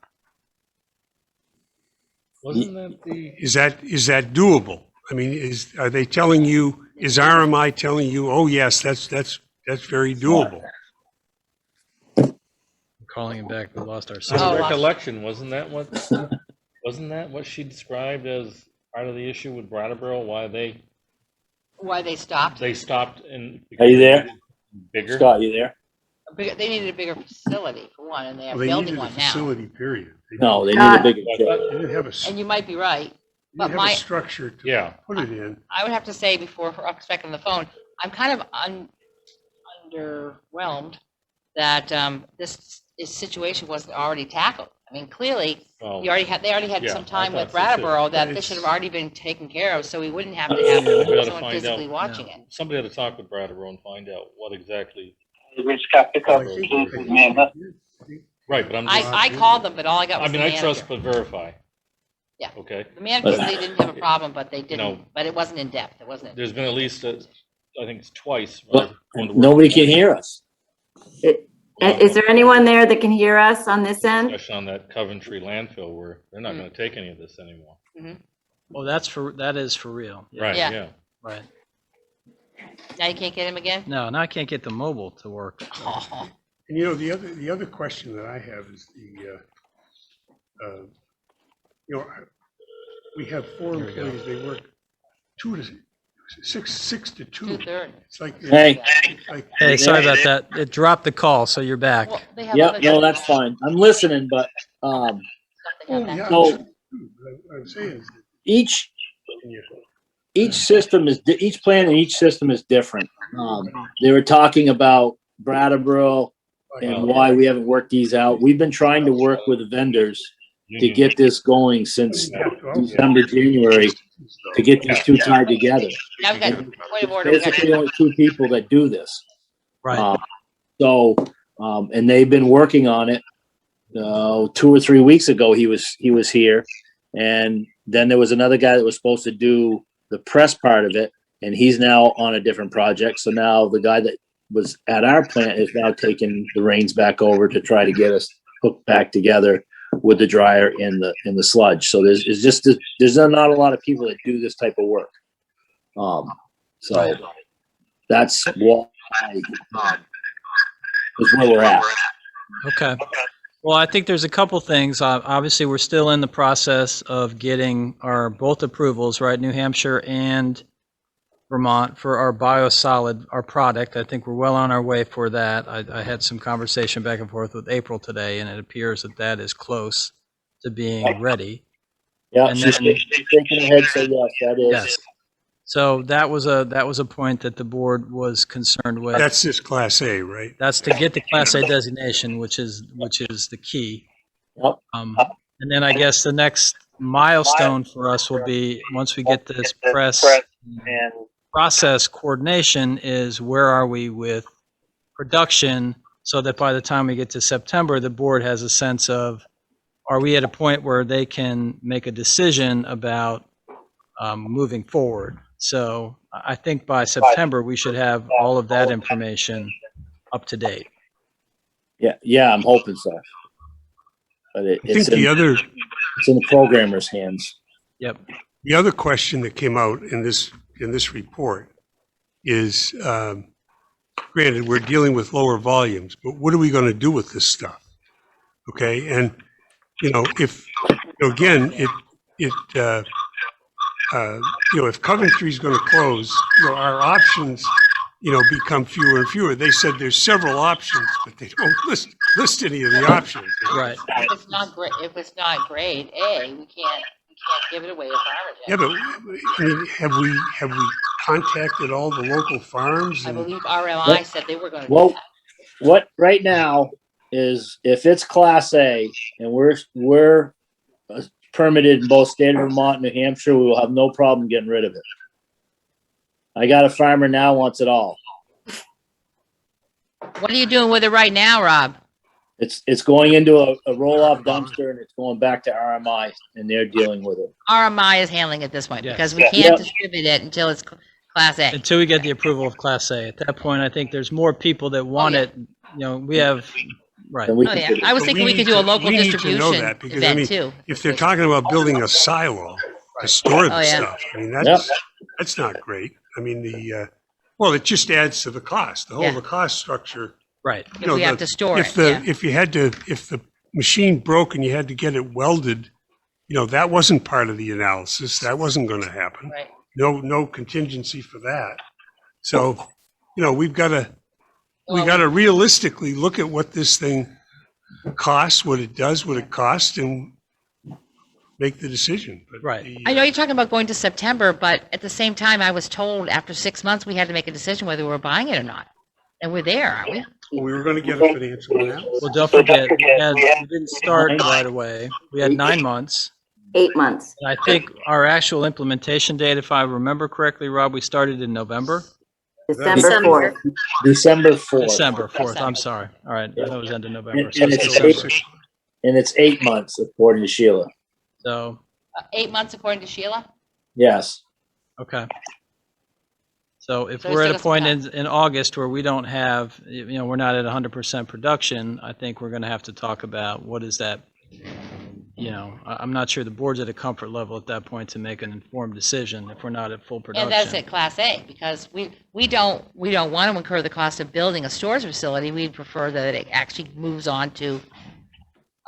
Wasn't that the? Is that doable? I mean, are they telling you? Is RMI telling you? Oh yes, that's very doable. I'm calling it back. We lost our My signal. recollection, wasn't that what she described as part of the issue with Brattleboro? Why Why they stopped? they stopped and Are you there? bigger? Scott, you there? They needed a bigger facility for one, and they're Well, they building needed a one now. facility. Period. No, they need a bigger. They didn't have a. And you might be right. They But didn't have a structure to Yeah. put it in. I would have to say before Spec on the phone, I'm kind of underwhelmed that this situation wasn't already tackled. I mean, clearly, Well, they already had yeah, some I time with thought so, too. Brattleboro that But this should have it's- already been taken care of, so we wouldn't have to have we gotta someone find physically out. watching it. somebody had to talk with Brattleboro and find out what exactly. Right, but I'm just. I called them, but all I got I was the mean, I manager. trust but verify. Yeah. Okay. The manager said they didn't have a problem, but they didn't, No. but it wasn't in depth, it wasn't. There's been at least, I think it's twice. But nobody can hear us. Is there anyone there that can hear us on this end? Especially on that Coventry landfill where they're not gonna take any of this anymore. Well, that is for real. Right, Yeah. yeah. Right. Now you can't get him again? No, now I can't get the mobile to work. Oh, And the other question that I have is we have 4 Here we go. employees. They work 6 to 2. 2:30. It's like Hey. it's like Hey, sorry about that. It dropped the call, so you're back. Well, they have Yep, other no, stuff that's fine. I'm listening, but they have back yeah, So- what I'm saying is that each you- system each plan and each system is different. They were talking about Brattleboro and why we haven't worked these out. We've been trying to work with the vendors to get this going since December, January, to get these two tied together. Now we've got, And point of order, there's we got basically only two people that do this. Right. So, and they've been working on it. 2 or 3 weeks ago, he was here, and then there was another guy that was supposed to do the press part of it, and he's now on a different project. So now the guy that was at our plant is now taking the reins back over to try to get us hooked back together with the dryer in the sludge. So there's not a lot of people that do this type of work. So that's what is where we're at. Okay. Well, I think there's a couple things. Obviously, we're still in the process of getting our both approvals, right? New Hampshire and Vermont for our biosolid, our product. I think we're well on our way for that. I had some conversation back and forth with April today, and it appears that that is close to being ready. Yeah, And she's then- shaking her head, so yes, that is. Yes. So that was a point that the board was concerned with. That's this Class A, right? That's to get the Class A designation, which is the key. Yep. And then I guess the next milestone for us will be, once we get this press and process coordination, is where are we with production, so that by the time we get to September, the board has a sense of, are we at a point where they can make a decision about moving forward. So I think by September, we should have all of that information up to date. Yeah, I'm hoping so. But it's in the programmer's hands. Yep. The other question that came out in this report is, granted, we're dealing with lower volumes, but what are we going to do with this stuff? Okay, and if again, if Coventry's going to close, our options, become fewer and fewer. They said there's several options, but they don't list any of the options. Right. If it's not grade A, we can't give it away to farmers. Yeah, but I mean, have we contacted all the local farms? I believe RMI said they were going to. Well, what right now is, if it's Class A and we're permitted in both state of Vermont and New Hampshire, we will have no problem getting rid of it. I got a farmer now wants it all. What are you doing with it right now, Rob? It's going into a roll-off dumpster, and it's going back to RMI, and they're dealing with it. RMI is handling it at this point, Yes. because we can't distribute it until it's Class A. Until we get the approval of Class A. At that point, I think there's more people that want it. We have, right. And we Oh, can yeah. put it- I was thinking we could do a local we need to distribution know that, because I event mean, too. if they're talking about building a silo to store the Oh, yeah. stuff, I mean, that's not great. I mean, it just adds to the cost. The cost structure. Right. If we have to store it, If the machine broke and you had to get it welded, that wasn't part of the analysis. That wasn't going to happen. Right. No contingency for that. So, we've got to realistically look at what this thing costs, what it does, what it costs, and make the decision. But Right. I know you're talking about going to September, but at the same time, I was told after 6 months, we had to make a decision whether we were buying it or not. And we're there, aren't we? we were going to get a financial analysis. Well, don't forget, we didn't start right away. We had 9 months. 8 months. And I think our actual implementation date, if I remember correctly, Rob, we started in November. December 4th. December 4th. December 4th, I'm sorry. All right, I thought it was end of November. And So it's December. it's 8 months, according to Sheila. So, 8 months according to Sheila? Yes. okay. So if So we we're still at a got some point in August where we don't have, we're not at 100% production, I think we're going to have to talk about what is that, I'm not sure the board's at a comfort level at that point to make an informed decision if we're not at full production. And that's at Class A, because we don't want to incur the cost of building a storage facility. We'd prefer that it actually moves on to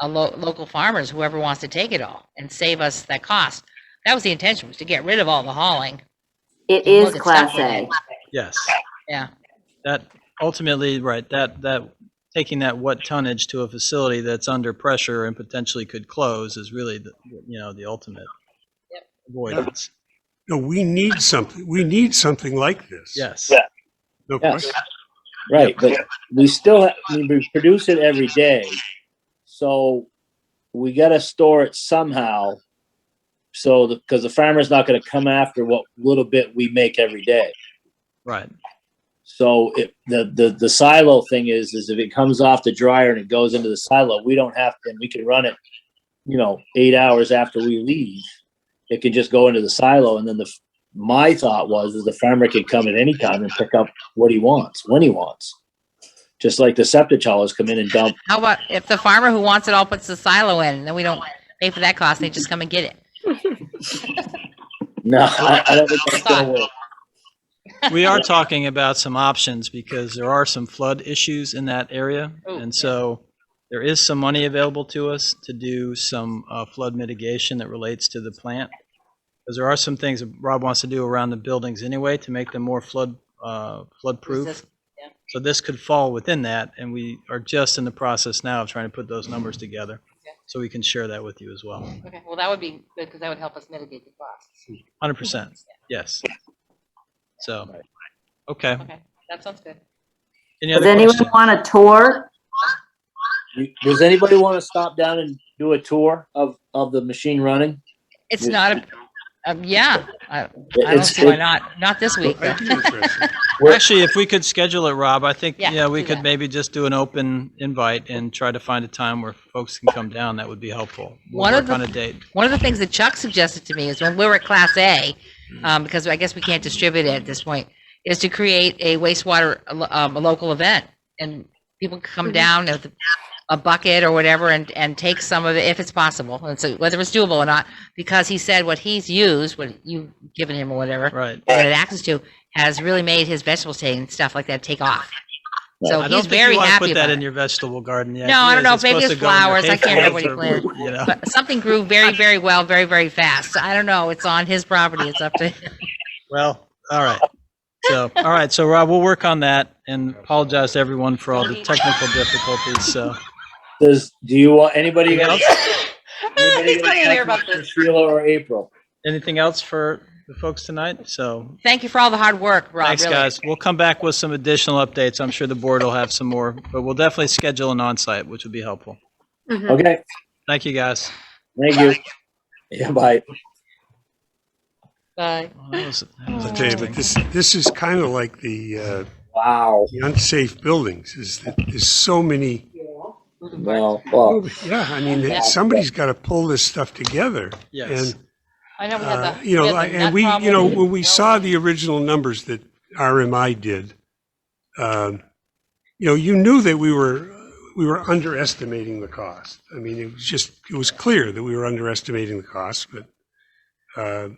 a local farmers, whoever wants to take it all, and save us that cost. That was the intention, was to get rid of all the hauling. It We'll is get Class stuck with A. it. Yes. Yeah. That ultimately, right, that taking that wet tonnage to a facility that's under pressure and potentially could close is really the ultimate avoidance. We need something. We need something like this. Yes. No Yes. question. Right, but we still we produce it every day. So we got to store it somehow. So, because the farmer's not going to come after what little bit we make every day. Right. So the silo thing is if it comes off the dryer and it goes into the silo, we don't have to, and we can run it, 8 hours after we leave. It can just go into the silo, and then my thought was the farmer could come at any time and pick up what he wants when he wants, just like the septic haulers come in and dump. How about if the farmer who wants it all puts the silo in, and then we don't pay for that cost, they just come and get it? No, I don't think that's going to work. We are talking about some options because there are some flood issues in that area. And so there is some money available to us to do some flood mitigation that relates to the plant. Because there are some things that Rob wants to do around the buildings anyway to make them more flood proof. So this could fall within that, and we are just in the process now of trying to put those numbers together. So we can share that with you as well. Okay, well, that would be good because that would help us mitigate the costs. 100%, yes. So, okay. Okay, that sounds good. Any Does other anyone questions? want a tour? Does anybody want to stop down and do a tour of the machine running? It's not yeah, I don't see why not. Not this week. That'd be interesting. Actually, if we could schedule it, Rob, I think, Yeah, we do could that. maybe just do an open invite and try to find a time where folks can come down. That would be helpful. We'll One of work on the- a date. One of the things that Chuck suggested to me is when we were at Class A, because I guess we can't distribute it at this point, is to create a wastewater, a local event. And people can come down with a bucket or whatever and take some of it if it's possible. And so whether it's doable or not, because he said what he's used, what you've given him or whatever, Right. and had access to, has really made his vegetable stain and stuff like that take off. So I don't he's think very you want to happy put that about in it. your vegetable garden yet. No, I don't know. It's Maybe supposed it's to go in your flowers. I can't remember what he hayfields planted. or, you know. But something grew very, very well, very, very fast. I don't know. It's on his property. It's up to him. Well, all right. So Rob, we'll work on that and apologize to everyone for all the technical difficulties. So, Do you want anybody else? He's not gonna hear about this. Sheila or April? anything else for the folks tonight? So, Thank you for all the hard work, Rob. thanks, really. guys. We'll come back with some additional updates. I'm sure the board will have some more, but we'll definitely schedule an on-site, which would be helpful. Okay, Thank you, guys. thank you. Yeah, bye. Bye. Well, that was Okay, but this is kind of like the Wow. unsafe buildings. There's so many. Well, Yeah, I mean, somebody's got to pull this stuff together. Yes. And I know we had the. you know, we had the and nut we, problem. when we saw the original numbers that RMI did, you knew that we were underestimating the cost. I mean, it was clear that we were underestimating the cost, but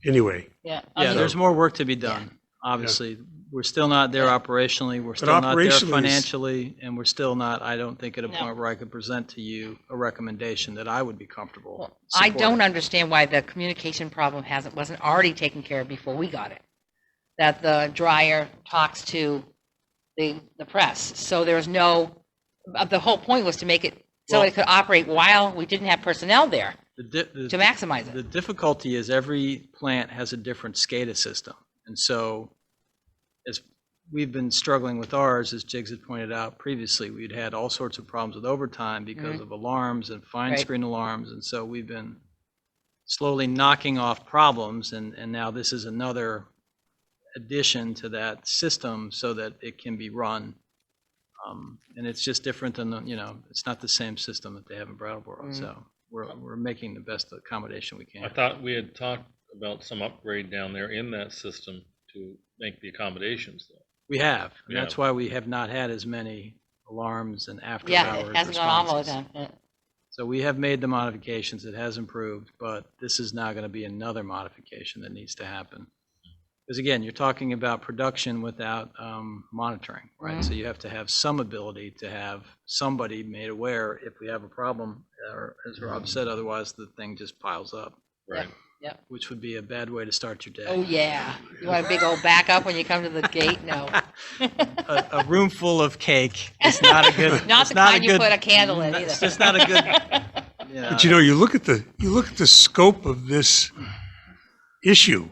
anyway. Yeah. Yeah, there's more work to be done. Obviously, we're still not there operationally. We're still not there operationally, financially, and we're still not, I don't think, at a No. point where I could present to you a recommendation that I would be comfortable. Well, I don't supporting. understand why the communication problem wasn't already taken care of before we got it. That the dryer talks to the press. So there's no, the whole point was to make it so Well- it could operate while we didn't have personnel there The to maximize The it. difficulty is every plant has a different SCADA system. And so as we've been struggling with ours, as Jiggs had pointed out previously, we'd had all sorts of problems with overtime because of alarms and fine Right. screen alarms. And so we've been slowly knocking off problems. And now this is another addition to that system so that it can be run. And it's just different than, it's not the same system that they have in Brattleboro. So we're making the best accommodation we I can. thought we had talked about some upgrade down there in that system to make the accommodations though. We have, and Yeah. that's why we have not had as many alarms and after Yeah, hours it hasn't gone off all the responses. time. Yeah. So we have made the modifications, it has improved, but this is now going to be another modification that needs to happen. Because again, you're talking about production without monitoring, right? So you have to have some ability to have somebody made aware if we have a problem, or as Rob said, otherwise the thing just piles up, Right. Yep. which would be a bad way to start your day. Oh, yeah. You want a big old backup when you come to the gate? No. A room full of cake is not a good. Not it's the not kind a you good, put a candle in either. It's just not a good. But you look at the scope of this issue.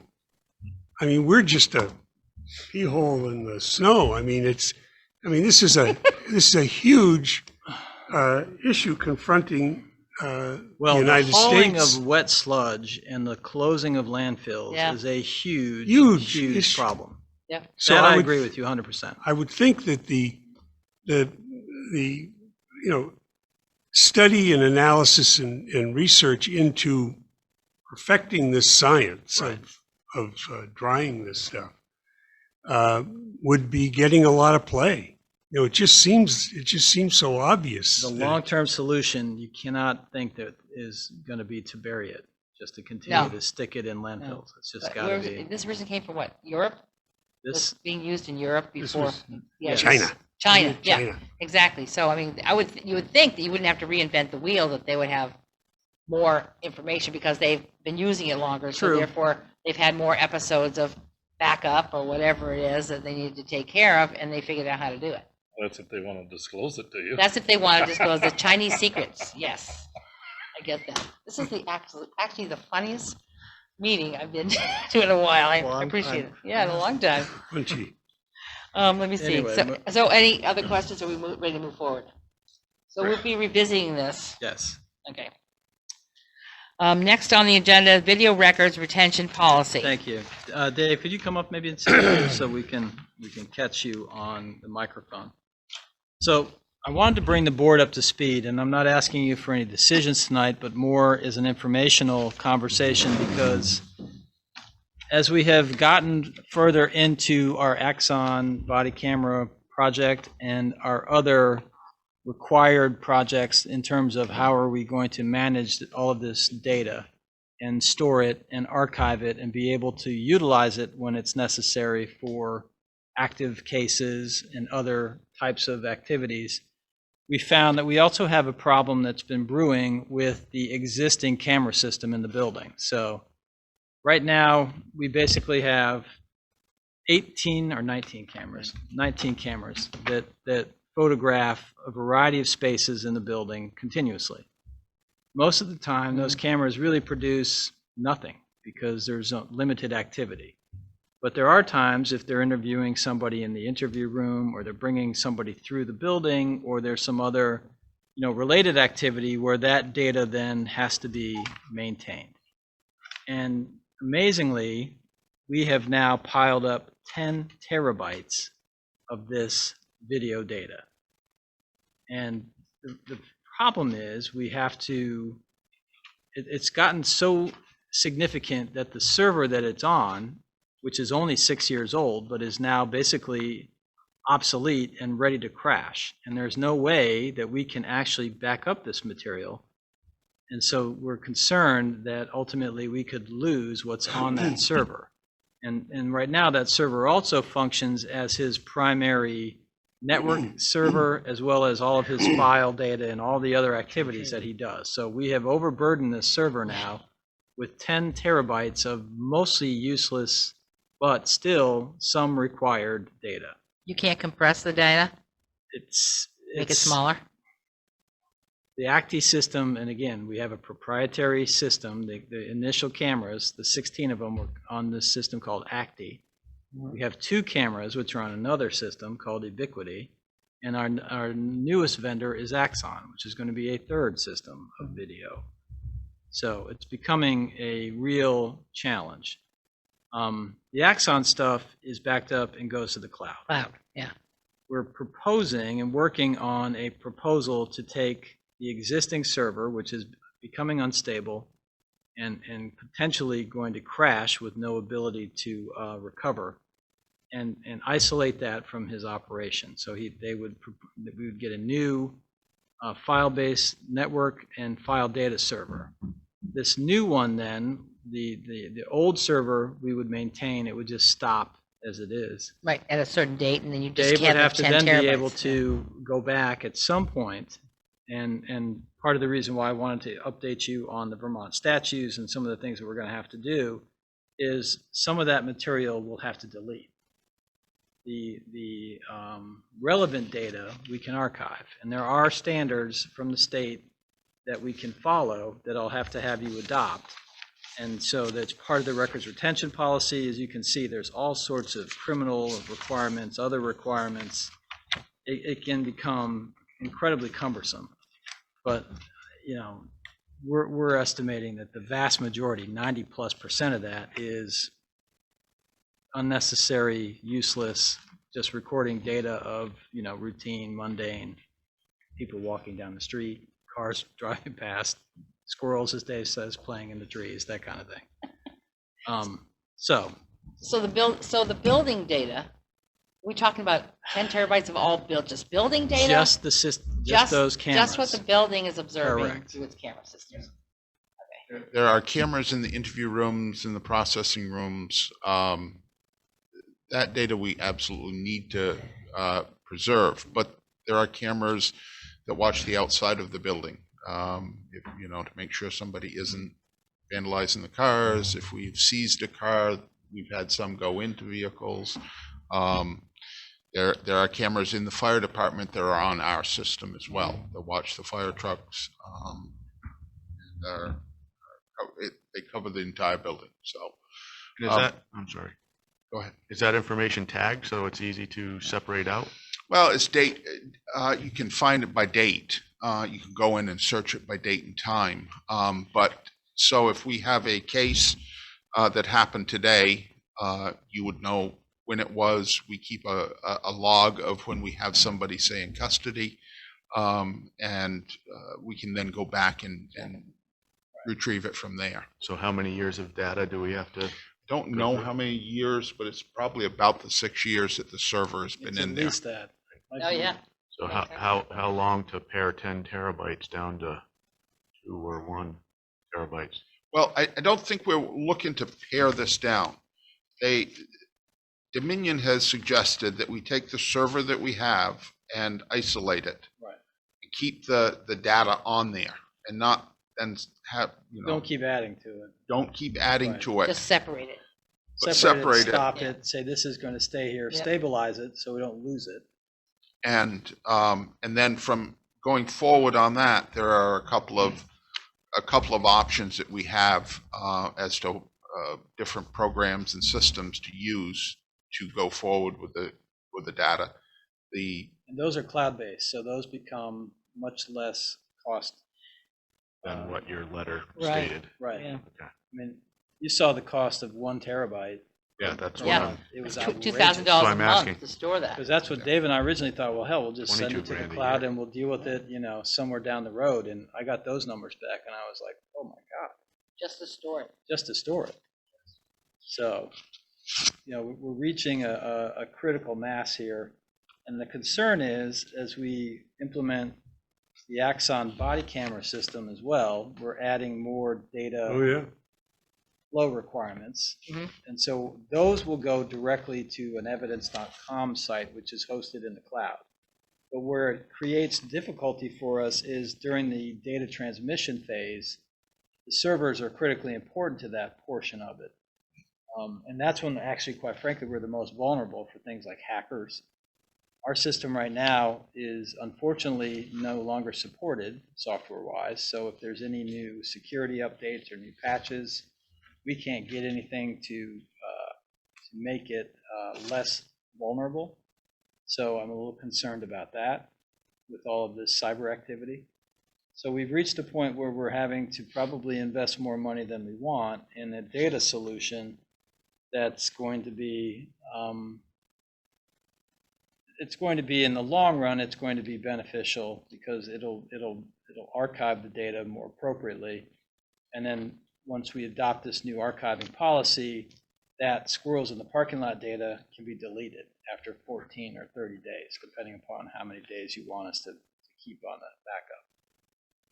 I mean, we're just a pea hole in the snow. I mean, this is a huge issue confronting Well, United the hauling States. of wet sludge and the closing of landfills Yeah. is a huge, Huge huge issue. problem. Yeah. So That I would- agree with you 100%. I would think that the study and analysis and research into perfecting this science Right. of drying this stuff would be getting a lot of play. It just seems so obvious. The that- long-term solution, you cannot think that is going to be to bury it, just to continue No. to stick it in landfills. It's just But got where to was be. it? This version came from what? Europe? Was This, being used in Europe This before? was Yeah, China. China, yeah, China. exactly. So, I mean, you would think that you wouldn't have to reinvent the wheel, that they would have more information because they've been using it longer. So True. therefore, they've had more episodes of backup or whatever it is that they needed to take care of, and they figured out how to do it. That's if they want to disclose it to you. That's if they want to disclose the Chinese secrets. Yes, I get that. This is actually the funniest meeting I've been to in a while. I Long appreciate it. time. Yeah, in a long time. Punchy. Let me see. Anyway, So any other questions? Are we ready to move forward? So we'll be revisiting this. yes. Okay. Next on the agenda, video records retention policy. Thank you. Dave, could you come up maybe and sit here so we can catch you on the microphone? So I wanted to bring the board up to speed, and I'm not asking you for any decisions tonight, but more as an informational conversation, because as we have gotten further into our Axon body camera project and our other required projects in terms of how are we going to manage all of this data and store it and archive it and be able to utilize it when it's necessary for active cases and other types of activities, we found that we also have a problem that's been brewing with the existing camera system in the building. So right now, we basically have 18 or 19 cameras, 19 cameras that photograph a variety of spaces in the building continuously. Most of the time, those cameras really produce nothing because there's a limited activity. But there are times if they're interviewing somebody in the interview room, or they're bringing somebody through the building, or there's some other, related activity where that data then has to be maintained. And amazingly, we have now piled up 10 terabytes of this video data. And the problem is we have to, it's gotten so significant that the server that it's on, which is only 6 years old, but is now basically obsolete and ready to crash. And there's no way that we can actually back up this material. And so we're concerned that ultimately we could lose what's on that server. And right now that server also functions as his primary network server, as well as all of his file data and all the other activities that he does. So we have overburdened this server now with 10 terabytes of mostly useless, but still some required data. You can't compress the data? Make it smaller? The ACTI system, and again, we have a proprietary system. The initial cameras, the 16 of them were on this system called ACTI. We have 2 cameras, which are on another system called Ubiquity. And our newest vendor is Axon, which is going to be a 3rd system of video. So it's becoming a real challenge. The Axon stuff is backed up and goes to the cloud. Cloud, yeah. We're proposing and working on a proposal to take the existing server, which is becoming unstable and potentially going to crash with no ability to recover, and isolate that from his operation. So we would get a new file-based network and file data server. This new one then, the old server we would maintain, it would just stop as it is. Right, at a certain date, and then you just Dave would can't have to 10 then be able terabytes. to go back at some point, and part of the reason why I wanted to update you on the Vermont statutes and some of the things that we're going to have to do is some of that material we'll have to delete. The relevant data we can archive, and there are standards from the state that we can follow that I'll have to have you adopt. And so that's part of the records retention policy. As you can see, there's all sorts of criminal requirements, other requirements. It can become incredibly cumbersome. But, we're estimating that the vast majority, 90+% of that is unnecessary, useless, just recording data of, routine, mundane, people walking down the street, cars driving past, squirrels, as Dave says, playing in the trees, that kind of thing. So the building data, we're talking about 10 terabytes of all just building data? Just those cameras. Just what the building is observing Correct. through its camera systems. There are cameras in the interview rooms, in the processing rooms. That data we absolutely need to preserve, but there are cameras that watch the outside of the building, to make sure somebody isn't vandalizing the cars. If we've seized a car, we've had some go into vehicles. There are cameras in the fire department that are on our system as well that watch the fire trucks. They cover the entire building. So, Is that, I'm sorry, go ahead. is that information tagged so it's easy to separate out? Well, it's date. You can find it by date. You can go in and search it by date and time. So if we have a case that happened today, you would know when it was. We keep a log of when we have somebody, say, in custody, and we can then go back and retrieve it from there. So how many years of data do we have to? Don't know how many years, but it's probably about the 6 years that the server has been in there. At least that. Oh, yeah. So how long to pare 10 terabytes down to 2 or 1 terabytes? Well, I don't think we're looking to pare this down. Dominion has suggested that we take the server that we have and isolate it. Right. And keep the data on there and not and have, Don't keep adding to it. Don't keep adding Right. to it. Just separate it. But Separate separate it, it. stop it, say this is going to stay here, Yep. stabilize it so we don't lose it. And then from going forward on that, there are a couple of options that we have as to different programs and systems to use to go forward with the data. And those are cloud-based, so those become much less cost. Than what your letter Right. stated. Right. Yeah. I mean, you saw the cost of 1 terabyte. Yeah, that's what Yeah. I'm, It was It's outrageous. $2,000 That's what a I'm month asking. to store that. Because that's what Dave and I originally thought, well, hell, we'll just send it to the $22,000 a cloud year. and we'll deal with it, somewhere down the road. And I got those numbers back and I was like, oh my God, Just to store it. just to store it. So, we're reaching a critical mass here. And the concern is, as we implement the Axon body camera system as well, we're adding more data Oh, yeah. flow requirements. Mhm. And so those will go directly to an evidence.com site, which is hosted in the cloud. But where it creates difficulty for us is during the data transmission phase, the servers are critically important to that portion of it. And that's when actually, quite frankly, we're the most vulnerable for things like hackers. Our system right now is unfortunately no longer supported software-wise. So if there's any new security updates or new patches, we can't get anything to make it less vulnerable. So I'm a little concerned about that with all of this cyber activity. So we've reached a point where we're having to probably invest more money than we want in a data solution that's going to be in the long run, it's going to be beneficial because it'll archive the data more appropriately. And then once we adopt this new archiving policy, that squirrels in the parking lot data can be deleted after 14 or 30 days, depending upon how many days you want us to keep on the backup.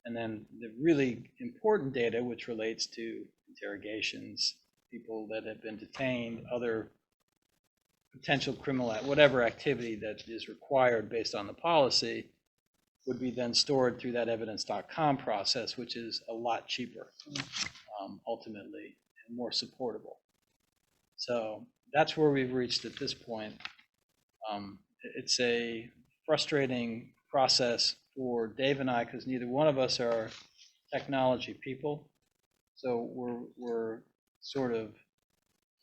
And then the really important data, which relates to interrogations, people that have been detained, other potential criminal, whatever activity that is required based on the policy, would be then stored through that evidence.com process, which is a lot cheaper, ultimately, and more supportable. So that's where we've reached at this point. It's a frustrating process for Dave and I, because neither one of us are technology people. So we're sort of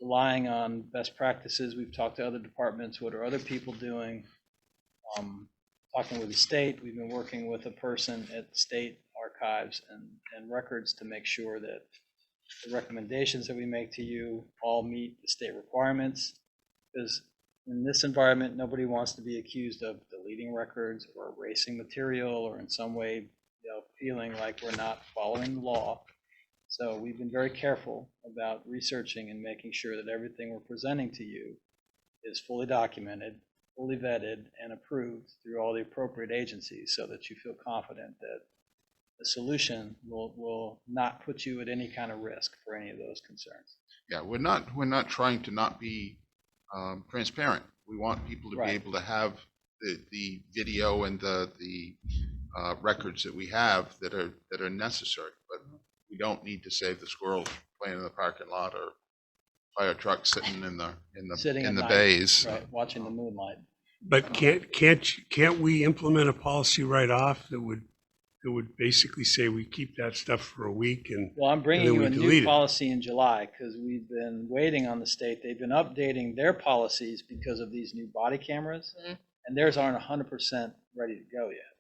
relying on best practices. We've talked to other departments. What are other people doing? Talking with the state. We've been working with a person at the state archives and records to make sure that the recommendations that we make to you all meet the state requirements. Because in this environment, nobody wants to be accused of deleting records or erasing material or in some way, feeling like we're not following the law. So we've been very careful about researching and making sure that everything we're presenting to you is fully documented, fully vetted, and approved through all the appropriate agencies so that you feel confident that the solution will not put you at any kind of risk for any of those concerns. Yeah, we're not trying to not be transparent. We want people to be able to have the video and the records that we have that are necessary, but we don't need to save the squirrels playing in the parking lot or fire trucks sitting in the bays. Right, watching the moonlight. But can't we implement a policy right off that would basically say we keep that stuff for a week and well, I'm bringing and then you a we new delete it? policy in July because we've been waiting on the state. They've been updating their policies because of these new body cameras, and theirs aren't 100% ready to go yet.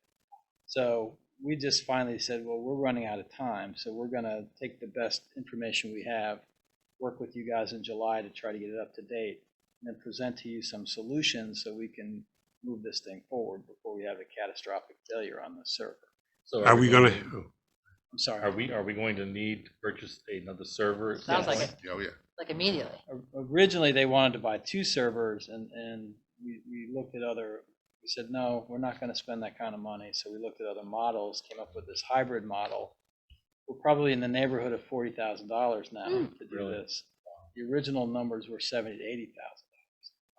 So we just finally said, well, we're running out of time, so we're going to take the best information we have, work with you guys in July to try to get it up to date, and then present to you some solutions so we can move this thing forward before we have a catastrophic failure on the server. So Are we going to? I'm sorry. Are we going to need to purchase another server? Sounds like it. Oh, yeah. Like immediately. Originally, they wanted to buy 2 servers, and we looked at other. We said, no, we're not going to spend that kind of money. So we looked at other models, came up with this hybrid model. We're probably in the neighborhood of $40,000 now to do Really? this. The original numbers were $70,000 to $80,000.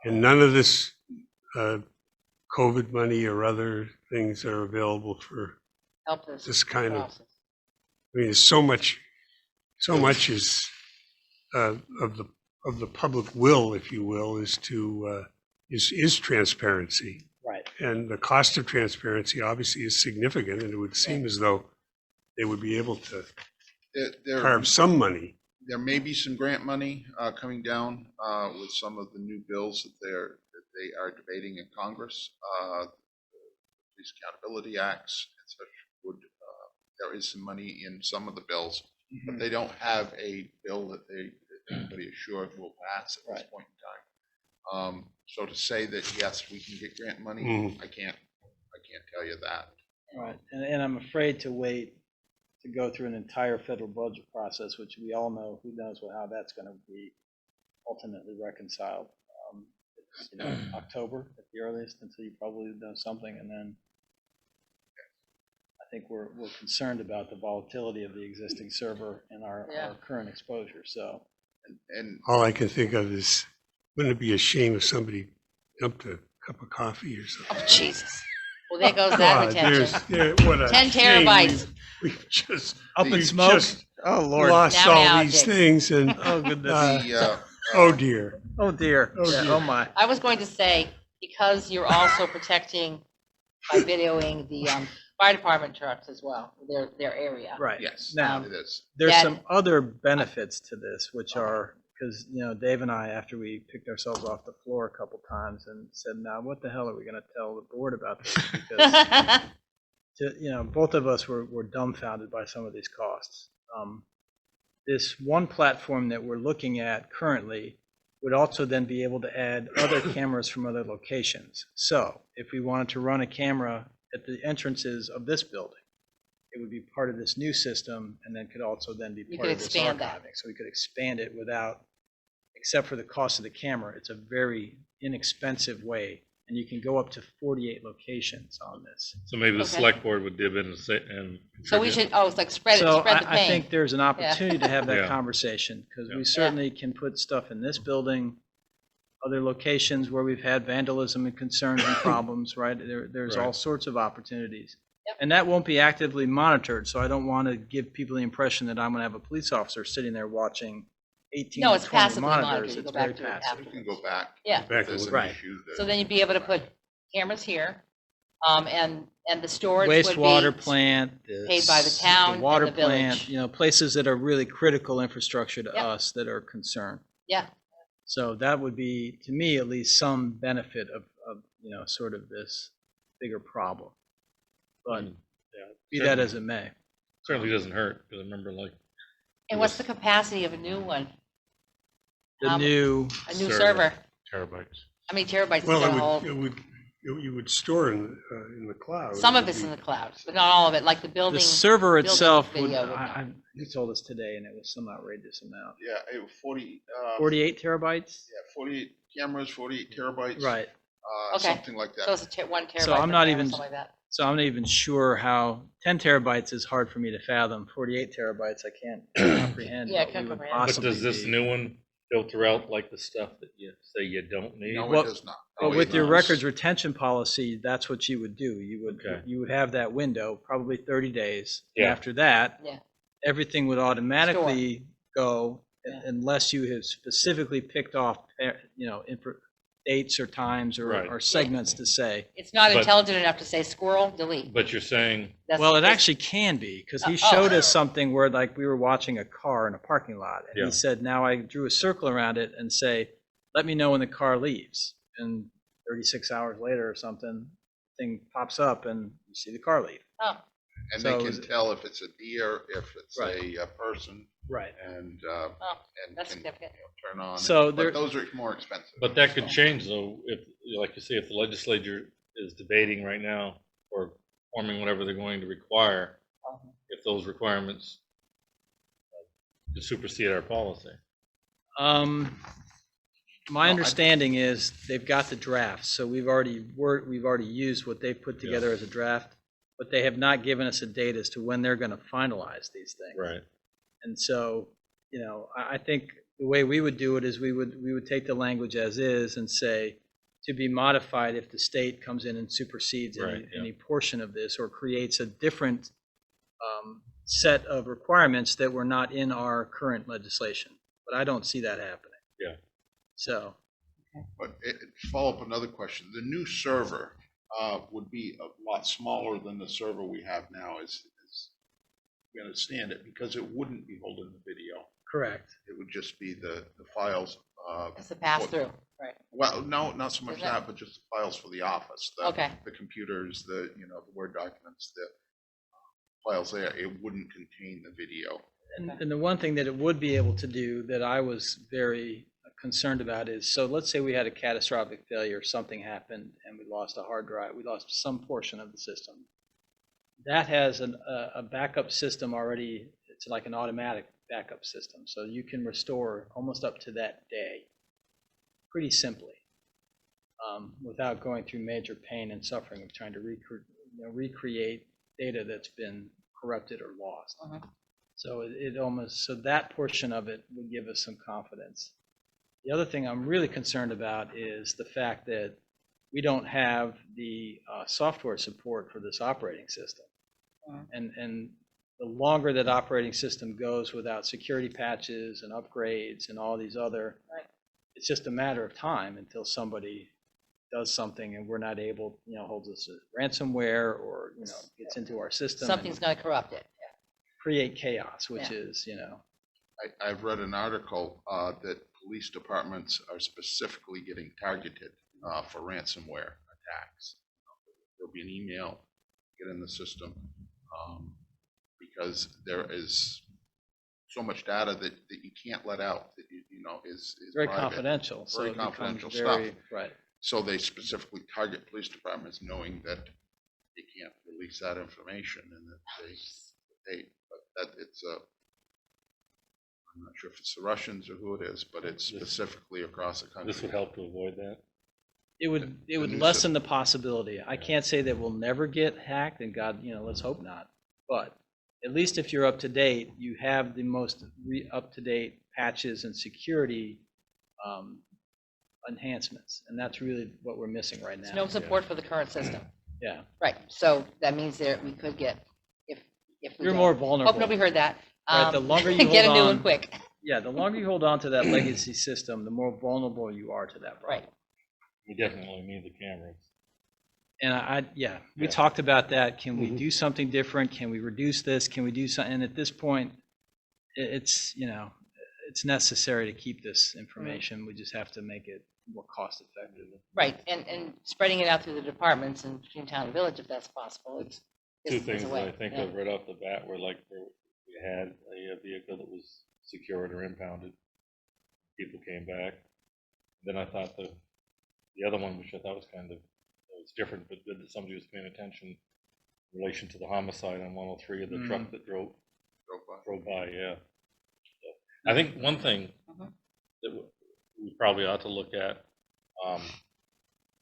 And none of this COVID money or other things are available for Help this. this kind of. process. I mean, so much is of the public will, if you will, is transparency. Right. And the cost of transparency obviously is significant, and it would seem as though they would be able to carve some money. There may be some grant money coming down with some of the new bills that they are debating in Congress. Police accountability acts and such would. There is some money in some of the bills, but they don't have a bill that anybody is sure will pass at this point in time. So to say that yes, we can get grant money, I can't tell you that. Right, and I'm afraid to wait to go through an entire federal budget process, which we all know, who knows how that's going to be ultimately reconciled. It's, October at the earliest, until you probably know something, and then I think we're concerned about the volatility of the existing server and our current exposure. So, And All I can think of is, wouldn't it be a shame if somebody dumped a cup of coffee or something? Oh, Jesus. Well, there goes that retention. What a 10 shame. terabytes. We've just up in we've smoke. just Oh Lord! lost Now, all these Dick. things, and Oh goodness! oh dear. Oh dear! Oh, Yeah, dear. oh my! I was going to say, because you're also protecting by videoing the fire department trucks as well, their area. Right. yes, Now, it is. there's that- some other benefits to this, which are, because, Dave and I, after we picked ourselves off the floor a couple times and said, now, what the hell are we going to tell the board about this? Because, both of us were dumbfounded by some of these costs. This one platform that we're looking at currently would also then be able to add other cameras from other locations. So if we wanted to run a camera at the entrances of this building, it would be part of this new system, and then could also then be You part could of this expand archiving. that. So we could expand it without, except for the cost of the camera. It's a very inexpensive way, and you can go up to 48 locations on this. So maybe the Okay. select board would dip in and say, and. So we contribute. should, it's like spread So the pain. I think there's an opportunity to have that Yeah. conversation, because Yeah. we certainly can put stuff in this building, other locations where we've had vandalism and concerns and problems, right? There's all Right. sorts of opportunities. Yep. And that won't be actively monitored, so I don't want to give people the impression that I'm going to have a police officer sitting there watching 18 No, to it's 20 passively monitored. monitors. You It's go back very to it passive. You can go back. Yeah. If there's an Right. issue that- So then you'd be able to put cameras here, and the storage would Wastewater be plant. paid by the town and water the plant, village. places that are really critical infrastructure to Yep. us that are concerned. Yeah. So that would be, to me, at least some benefit of sort of this bigger problem. But be that as it may. Certainly doesn't hurt, because I remember like. And what's the capacity of a new one? The new, A new server? Terabytes. How many terabytes is Well, gonna it hold? would, you would store in the cloud. Some It of would it's be- in the cloud, but not all of it, like the building. the server building itself would, video would he told us today, and it was some outrageous amount. Yeah, it was 48 terabytes? Yeah, 48 cameras, 48 terabytes. Right. Okay. Something like that. So it's 1 terabyte. So I'm per not camera, even, something like that. so I'm not even sure how, 10 terabytes is hard for me to fathom. 48 terabytes, I can't comprehend. Yeah, I what can't we would comprehend. But possibly does this be. new one filter out like the stuff that you say you don't need? No, Well, it does not. But No, with it your does. records retention policy, that's what you would do. Okay. You would have that window, probably 30 days. And Yeah. after that, Yeah. everything would automatically go Yeah. unless you have specifically picked off, dates or times or, Right. or segments to say. It's not But- intelligent enough to say squirrel, delete. But you're saying, That's- Well, it that's- actually can be, because he Oh. showed us something where like we were watching a car in a parking lot. And Yeah. he said, now I drew a circle around it and say, let me know when the car leaves. And 36 hours later or something, thing pops up and you see the car leave. Oh, And So they is can it- tell if it's a deer, if it's Right. a person, Right. and that's can significant. turn on. So But there- those are more expensive. but that could change though, if, like you say, if the legislature is debating right now or forming whatever they're going to require, if those requirements to supersede our policy. My understanding is they've got the draft, so we've already used what they've put together as a draft, but they have not given us a date as to when they're going to finalize these things. Right. And so, I think the way we would do it is we would take the language as is and say, to be modified if the state comes in and supersedes Right, yeah. any portion of this or creates a different set of requirements that were not in our current legislation. But I don't see that happening. Yeah. So, But follow up another question. The new server would be a lot smaller than the server we have now, as we understand it, because it wouldn't be holding the video. correct. It would just be the files. It's a pass through, right? Well, no, not so much Isn't it? that, but just the files for the office. Okay. The computers, the Word documents, the files there. It wouldn't contain the video. And the one thing that it would be able to do that I was very concerned about is, so let's say we had a catastrophic failure, something happened and we lost a hard drive, we lost some portion of the system. That has a backup system already, it's like an automatic backup system. So you can restore almost up to that day pretty simply without going through major pain and suffering of trying to recreate data that's been corrupted or lost. So so that portion of it would give us some confidence. The other thing I'm really concerned about is the fact that we don't have the software support for this operating system. And the longer that operating system goes without security patches and upgrades and all these other, it's just a matter of time until somebody does something and we're not able, holds us a ransomware or, gets into our system. Something's and going to corrupt it. create chaos, which is, I've read an article that police departments are specifically getting targeted for ransomware attacks. There'll be an email, get in the system, because there is so much data that you can't let out that is very private. confidential. So Very it becomes confidential very- stuff. Right. So they specifically target police departments knowing that they can't release that information and that but that it's I'm not sure if it's the Russians or who it is, but it's specifically across the country. This would help to avoid that. It would new lessen the possibility. I can't say that we'll never get hacked, and God, let's hope not. But at least if you're up to date, you have the most up-to-date patches and security enhancements, and that's really what we're missing right now. There's no support for the current system. Yeah. Right, so that means that we could get, if we You're don't. more vulnerable. Hope nobody heard that. Right, the longer you Get a hold new on- one quick. Yeah, the longer you hold on to that legacy system, the more vulnerable you are to that problem. Right. We definitely need the cameras. And we Yeah. talked about that. Can we do something different? Can we reduce this? Can we do something? And at this point, it's necessary to keep this information. We just have to make it more cost effective. Right, and spreading it out through the departments and between town and village, if that's possible. It's Two is things that away. I think Yeah. of right off the bat were like, we had a vehicle that was secured or impounded. People came back. Then I thought the other one, which I thought was kind of, it was different, but good that somebody was paying attention in relation to the homicide on 103 of the truck that drove by, yeah. So I think one thing that we probably ought to look at,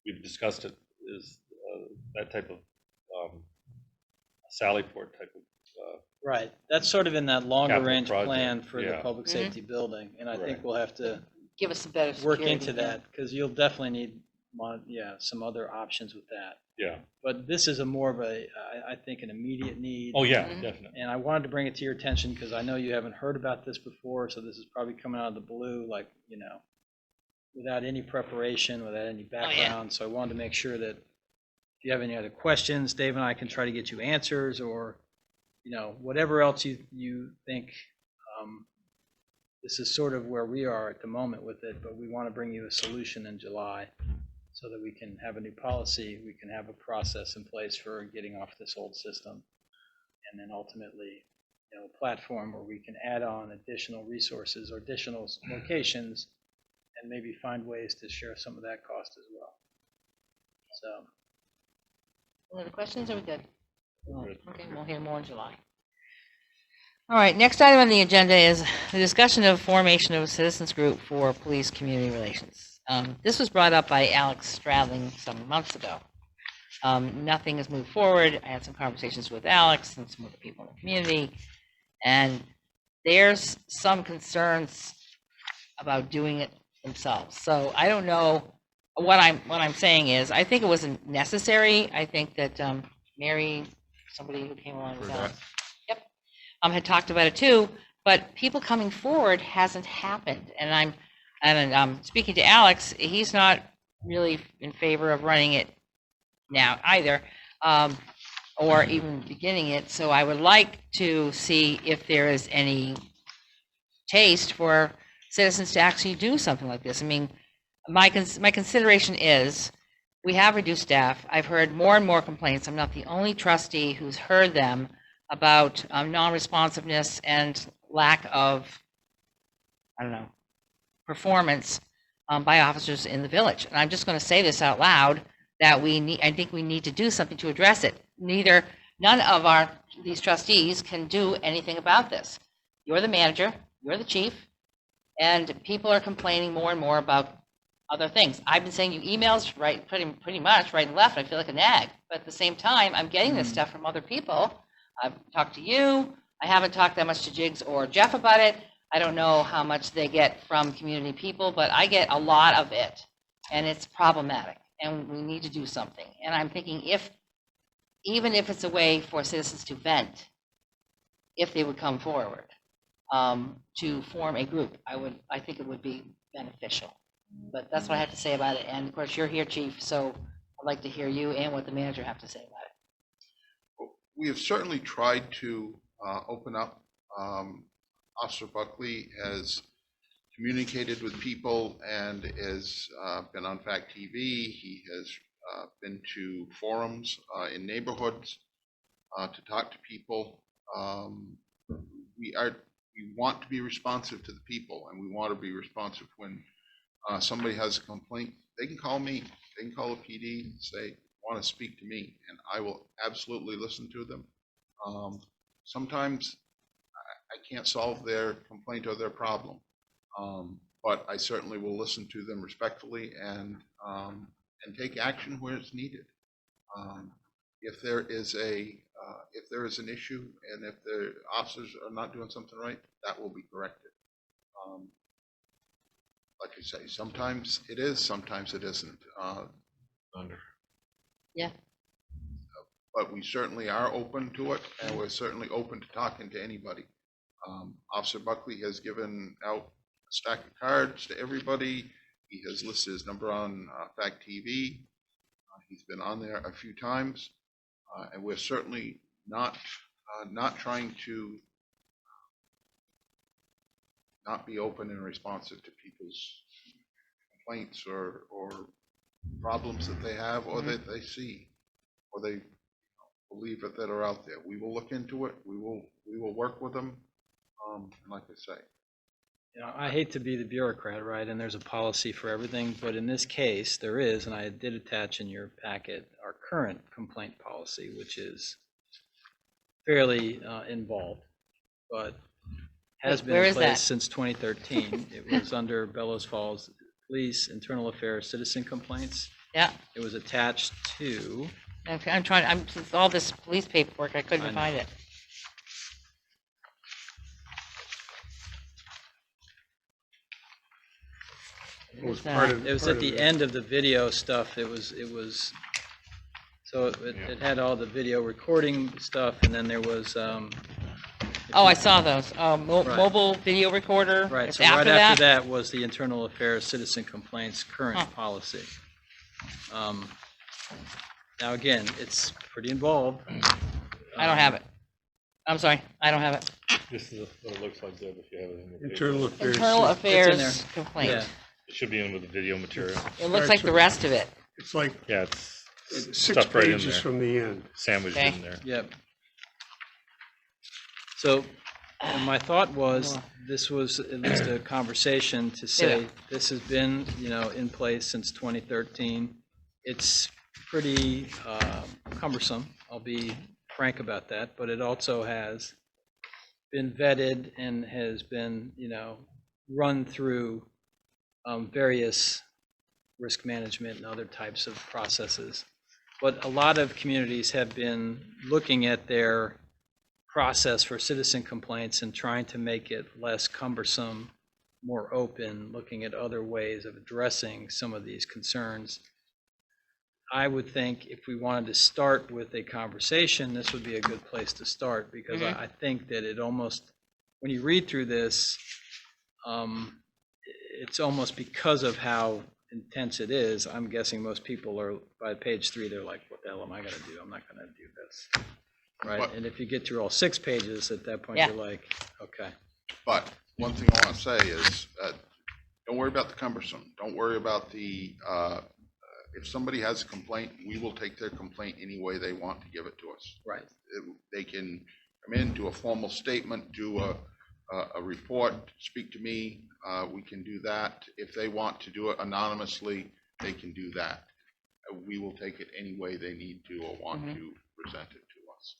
we've discussed it, is that type of Sallyport type of. Right. That's sort of in that longer Capital range project, plan for the yeah. public safety building. And I think Right. we'll have to Give us some better work security, into yeah. that because you'll definitely need, some other options with that. Yeah. But this is a more of I think, an immediate need. Oh, yeah, Mhm. definitely. And I wanted to bring it to your attention because I know you haven't heard about this before, so this is probably coming out of the blue, like, without any preparation, without any background. So I wanted to make sure that if you have any other questions, Dave and I can try to get you answers, or, whatever else you think. This is sort of where we are at the moment with it, but we want to bring you a solution in July so that we can have a new policy, we can have a process in place for getting off this old system. And then ultimately, a platform where we can add on additional resources or additional locations and maybe find ways to share some of that cost as well. So, Any other questions? Are we good? Good. Okay, we'll hear more in July. All right, next item on the agenda is the discussion of formation of a citizens group for police community relations. This was brought up by Alex Stradling some months ago. Nothing has moved forward. I had some conversations with Alex and some other people in the community, and there's some concerns about doing it themselves. So I don't know. What I'm saying is, I think it wasn't necessary. I think that Mary, somebody who came along with Alex, had talked about it too. But people coming forward hasn't happened, and I'm speaking to Alex. He's not really in favor of running it now either, or even beginning it. So I would like to see if there is any taste for citizens to actually do something like this. I mean, my consideration is we have reduced staff. I've heard more and more complaints. I'm not the only trustee who's heard them about non-responsiveness and lack of, performance by officers in the village. And I'm just going to say this out loud, that I think we need to do something to address it. None of these trustees can do anything about this. You're the manager, you're the chief, and people are complaining more and more about other things. I've been sending you emails pretty much right and left. I feel like a nag, but at the same time, I'm getting this stuff from other people. I've talked to you. I haven't talked that much to Jigs or Jeff about it. I don't know how much they get from community people, but I get a lot of it, and it's problematic, and we need to do something. And I'm thinking even if it's a way for citizens to vent, if they would come forward to form a group, I think it would be beneficial. But that's what I have to say about it. And of course, you're here, Chief, so I'd like to hear you and what the manager have to say about it. We have certainly tried to open up. Officer Buckley has communicated with people and has been on Fact TV. He has been to forums in neighborhoods to talk to people. We want to be responsive to the people, and we want to be responsive when somebody has a complaint. They can call me. They can call the PD and say, want to speak to me, and I will absolutely listen to them. Sometimes I can't solve their complaint or their problem, but I certainly will listen to them respectfully and take action where it's needed. If there is an issue and if the officers are not doing something right, that will be corrected. Like I say, sometimes it is, sometimes it isn't. Yeah. But we certainly are open to it, and we're certainly open to talking to anybody. Officer Buckley has given out a stack of cards to everybody. He has listed his number on Fact TV. He's been on there a few times, and we're certainly not trying to not be open and responsive to people's complaints or problems that they have or that they see or they believe it, that are out there. We will look into it. We will work with them. And like I say, You know, I hate to be the bureaucrat, right? And there's a policy for everything, but in this case, there is, and I did attach in your packet our current complaint policy, which is fairly involved, but has been Where in is place that? since 2013. It was under Bellows Falls Police Internal Affairs Citizen Complaints. Yeah, It was attached to, okay, since all this police paperwork, I couldn't I know. find it. It was Where's part that? of. it was part at of the end of the video stuff. So it had all the video recording stuff, and then there was, Oh, I saw those. Right. Mobile video recorder. right, It's so right after that was the Internal Affairs Citizen Complaints current Huh. policy. Now, again, it's pretty involved. I don't have it. I'm sorry, I don't have it. This is what it looks like, Deb, if you have it in your paper. Internal affairs. Internal in affairs there. complaint. Yeah. It should be in with the video material. It looks like the rest of it. It's like Yeah, it's 6 stuff right in pages there, from the end. sandwiched Okay. in there. Yep. So my thought was, this was at least a conversation to say, Yeah. this has been, in place since 2013. It's pretty cumbersome, I'll be frank about that, but it also has been vetted and has been, run through various risk management and other types of processes. But a lot of communities have been looking at their process for citizen complaints and trying to make it less cumbersome, more open, looking at other ways of addressing some of these concerns. I would think if we wanted to start with a conversation, this would be a good place to start, because I think that it almost, when you read through this, it's almost because of how intense it is. I'm guessing most people are, by page 3, they're like, what the hell am I going to do? I'm not going to do this. Right. But- And if you get through all 6 pages, at that point, Yeah. you're like, okay. but one thing I want to say is, don't worry about the cumbersome. Don't worry about if somebody has a complaint, we will take their complaint any way they want to give it to us. Right. They can come in, do a formal statement, do a report, speak to me. We can do that. If they want to do it anonymously, they can do that. We will take it any way they need to or want to present it to us.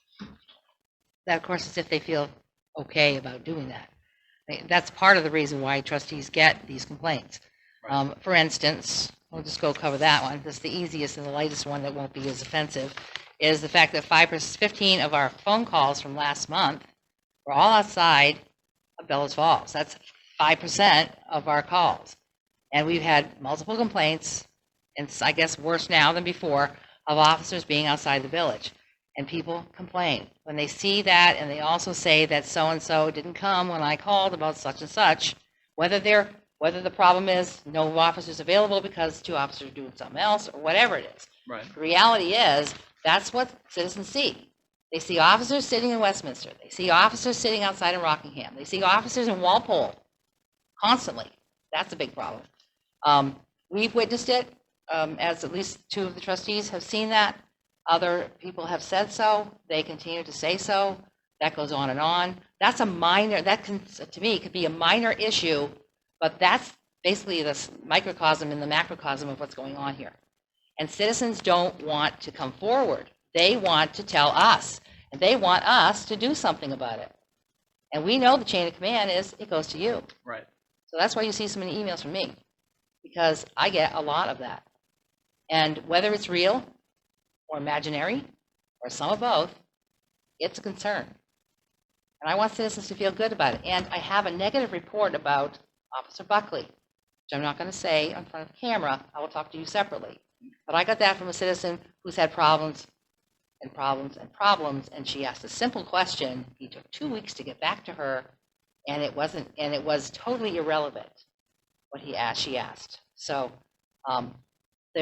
That, of course, is if they feel okay about doing that. That's part of the reason why trustees get these complaints. For instance, we'll just go cover that one. This is the easiest and the lightest one that won't be as offensive, is the fact that 15 of our phone calls from last month were all outside of Bellows Falls. That's 5% of our calls. And we've had multiple complaints, and I guess worse now than before, of officers being outside the village. And people complain when they see that, and they also say that so-and-so didn't come when I called about such and such, whether the problem is no officers available because 2 officers are doing something else, or whatever it is. Right. The reality is, that's what citizens see. They see officers sitting in Westminster. They see officers sitting outside in Rockingham. They see officers in Walpole constantly. That's a big problem. We've witnessed it, as at least 2 of the trustees have seen that. Other people have said so. They continue to say so. That goes on and on. That's a minor, that can, to me, could be a minor issue, but that's basically the microcosm and the macrocosm of what's going on here. And citizens don't want to come forward. They want to tell us, and they want us to do something about it. And we know the chain of command is it goes to you. Right. So that's why you see so many emails from me, because I get a lot of that. And whether it's real or imaginary or some of both, it's a concern. And I want citizens to feel good about it. And I have a negative report about Officer Buckley, which I'm not going to say in front of the camera. I will talk to you separately. But I got that from a citizen who's had problems and problems and problems, and she asked a simple question. He took 2 weeks to get back to her, and it was totally irrelevant what she asked. So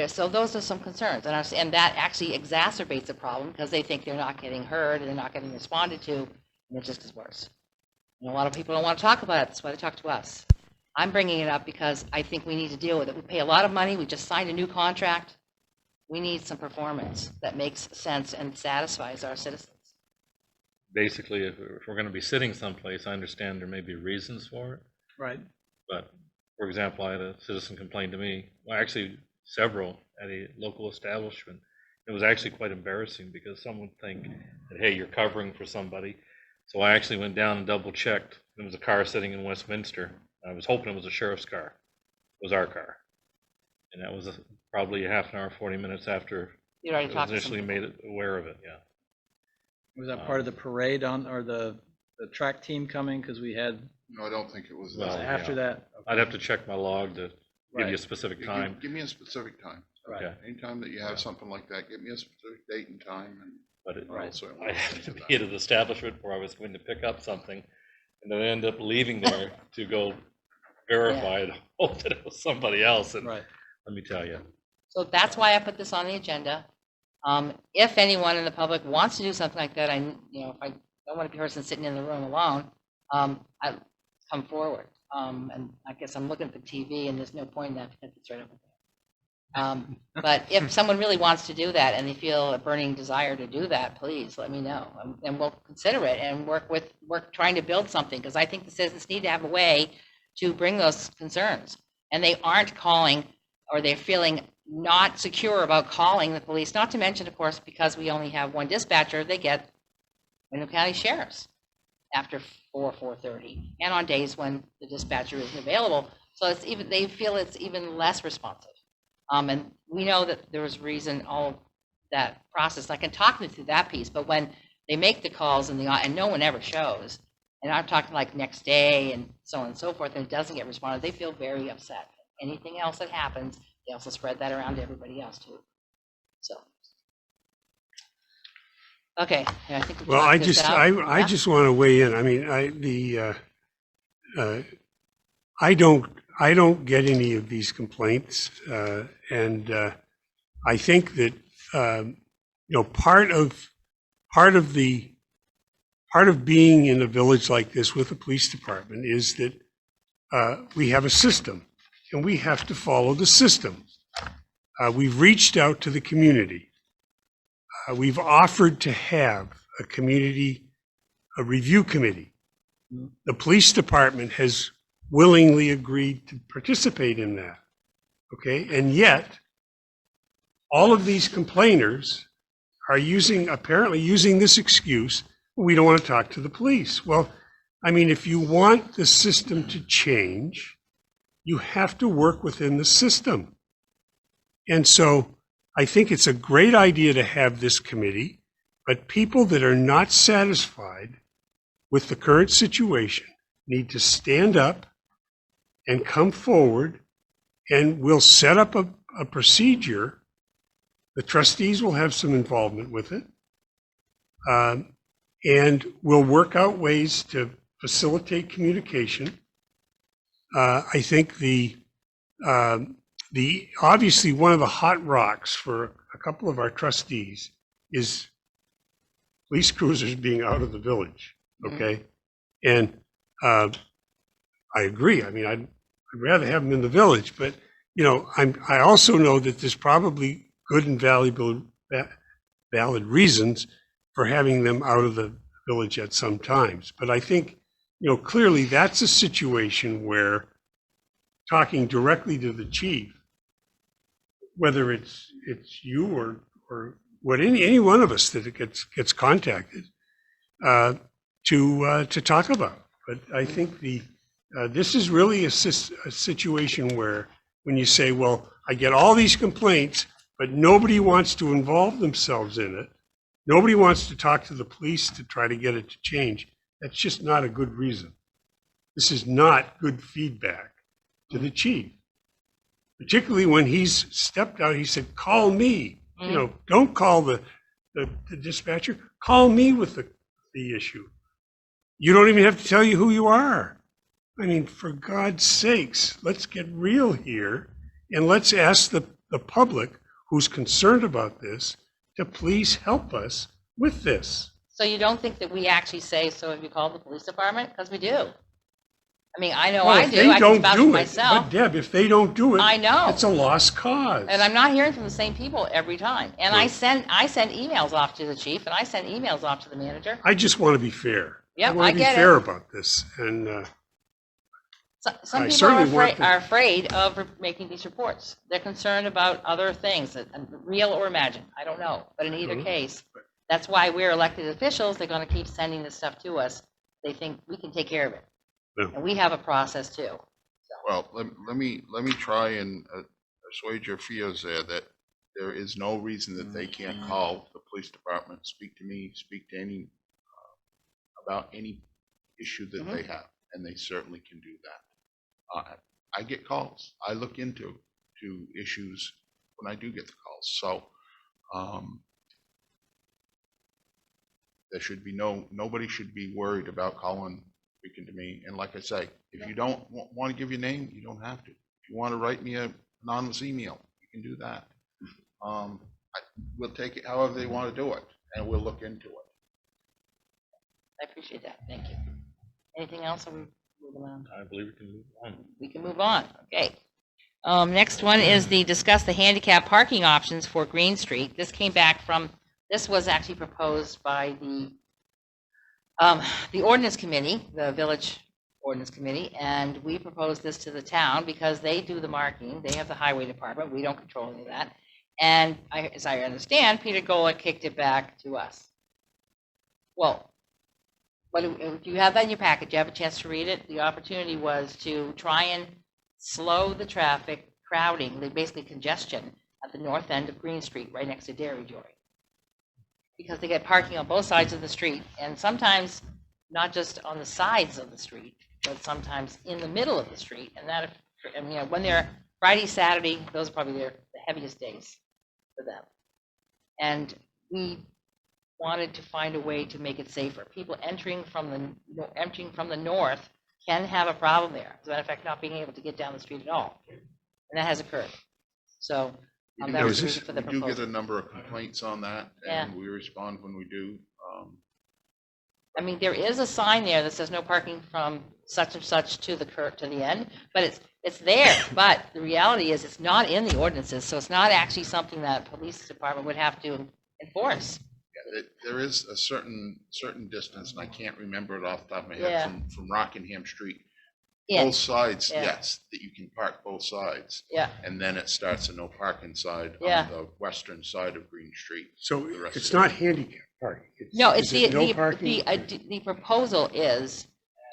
so those are some concerns, and that actually exacerbates the problem because they think they're not getting heard and they're not getting responded to, and it just is worse. And a lot of people don't want to talk about it. That's why they talk to us. I'm bringing it up because I think we need to deal with it. We pay a lot of money. We just signed a new contract. We need some performance that makes sense and satisfies our citizens. Basically, if we're going to be sitting someplace, I understand there may be reasons for it. Right. But, for example, I had a citizen complain to me, well, actually several at a local establishment. It was actually quite embarrassing because someone would think that, hey, you're covering for somebody. So I actually went down and double checked. There was a car sitting in Westminster. I was hoping it was a sheriff's car. It was our car. And that was probably a half an hour, 40 minutes after You already I talked was to some initially people. made aware of it, yeah. Was that part of the parade on, or the track team coming? Because we had, No, I don't think it was Well, was that. it after yeah. that? I'd have to check my log to give you a Right. specific Give- time. Give me a specific time. Okay. Anytime that you have something like that, give me a specific date and time, and But it, I'll certainly I look happened into to that. be at an establishment where I was going to pick up something, and then I ended up leaving there to go verify and hope that it was somebody else. And Right. let me tell you, So that's why I put this on the agenda. If anyone in the public wants to do something like that, if I don't want a person sitting in the room alone, I come forward. And I guess I'm looking at the TV and there's no point in that because it's right over there. But if someone really wants to do that and they feel a burning desire to do that, please let me know. And we'll consider it and work trying to build something, because I think the citizens need to have a way to bring those concerns. And they aren't calling, or they're feeling not secure about calling the police, not to mention, of course, because we only have one dispatcher, they get Wyndham County Sheriffs after 4:30, and on days when the dispatcher isn't available. So they feel it's even less responsive. And we know that there was reason all that process. I can talk them through that piece, but when they make the calls and no one ever shows, and I'm talking like next day and so on and so forth, and it doesn't get responded, they feel very upset. Anything else that happens, they also spread that around to everybody else too. So. Okay, yeah, I think we've Well, talked this out. I Yeah? just want to weigh in. I mean, I don't get any of these complaints, and I think that part of being in a village like this with a police department is that we have a system, and we have to follow the system. We've reached out to the community. We've offered to have a review committee. The police department has willingly agreed to participate in that. Okay, and yet all of these complainers are apparently using this excuse, we don't want to talk to the police. Well, I mean, if you want the system to change, you have to work within the system. And so I think it's a great idea to have this committee, but people that are not satisfied with the current situation need to stand up and come forward, and we'll set up a procedure. The trustees will have some involvement with it. And we'll work out ways to facilitate communication. I think obviously one of the hot rocks for a couple of our trustees is police cruisers being out of the village. Okay. And I agree. I mean, I'd rather have them in the village, but I also know that there's probably good and valid reasons for having them out of the village at some times. But I think, clearly that's a situation where talking directly to the chief, whether it's you or what any one of us that gets contacted to talk about. But I think this is really a situation where when you say, well, I get all these complaints, but nobody wants to involve themselves in it. Nobody wants to talk to the police to try to get it to change. That's just not a good reason. This is not good feedback to the chief, particularly when he's stepped out. He said, call me, don't call the dispatcher, call me with the issue. You don't even have to tell you who you are. I mean, for God's sakes, let's get real here, and let's ask the public who's concerned about this to please help us with this. So you don't think that we actually say, so have you called the police department? Because we do. I mean, I know Well, I if do. they I can don't vouch for do it, myself. but Deb, if they don't do it, I know. it's a lost cause. And I'm not hearing from the same people every time. And I Right. send emails off to the chief and I send emails off to the manager. I just want to be fair. Yep, I want I to be get it. fair about this, and Some I people certainly want are afraid of making these reports. They're concerned about other things, real or imagined. I don't know. But in either case, that's why we're elected officials. They're going to keep sending this stuff to us. They think we can take care of it. Yeah. And we have a process too. Well, let me try and assuage your fears there that there is no reason that they can't call the police department, speak to me, speak to any about any issue that they have, and they certainly can do that. I get calls. I look into issues when I do get the calls. So there should be nobody should be worried about calling, speaking to me. And like I say, if you don't want to give your name, you don't have to. If you want to write me an anonymous email, you can do that. We'll take it however they want to do it, and we'll look into it. I appreciate that. Thank you. Anything else? Or we move on? I believe we can move on. We can move on. Okay. Next one is discuss the handicap parking options for Green Street. This came back from, this was actually proposed by the ordinance committee, the village ordinance committee, and we proposed this to the town because they do the marking. They have the highway department. We don't control any of that. And as I understand, Peter Golick kicked it back to us. Well, if you have that in your packet, you have a chance to read it. The opportunity was to try and slow the traffic crowding, basically congestion at the north end of Green Street, right next to Dairy Joy. Because they get parking on both sides of the street, and sometimes not just on the sides of the street, but sometimes in the middle of the street. And that, when they're Friday, Saturday, those are probably the heaviest days for them. And we wanted to find a way to make it safer. People entering from the north can have a problem there. As a matter of fact, not being able to get down the street at all, and that has occurred. So that was the reason for the we do proposal. get a number of complaints on that, and we respond when we do. I mean, there is a sign there that says no parking from such and such to the end, but it's there. But the reality is it's not in the ordinances, so it's not actually something that police department would have to enforce. Yeah, there is a certain distance, and I can't remember it off the top of my head, from Rockingham Street. Both sides, yes, that you can park both sides. Yeah. And then it starts a no parking side on the western side of Green Street. so it's not handicap parking. No, it's the the proposal is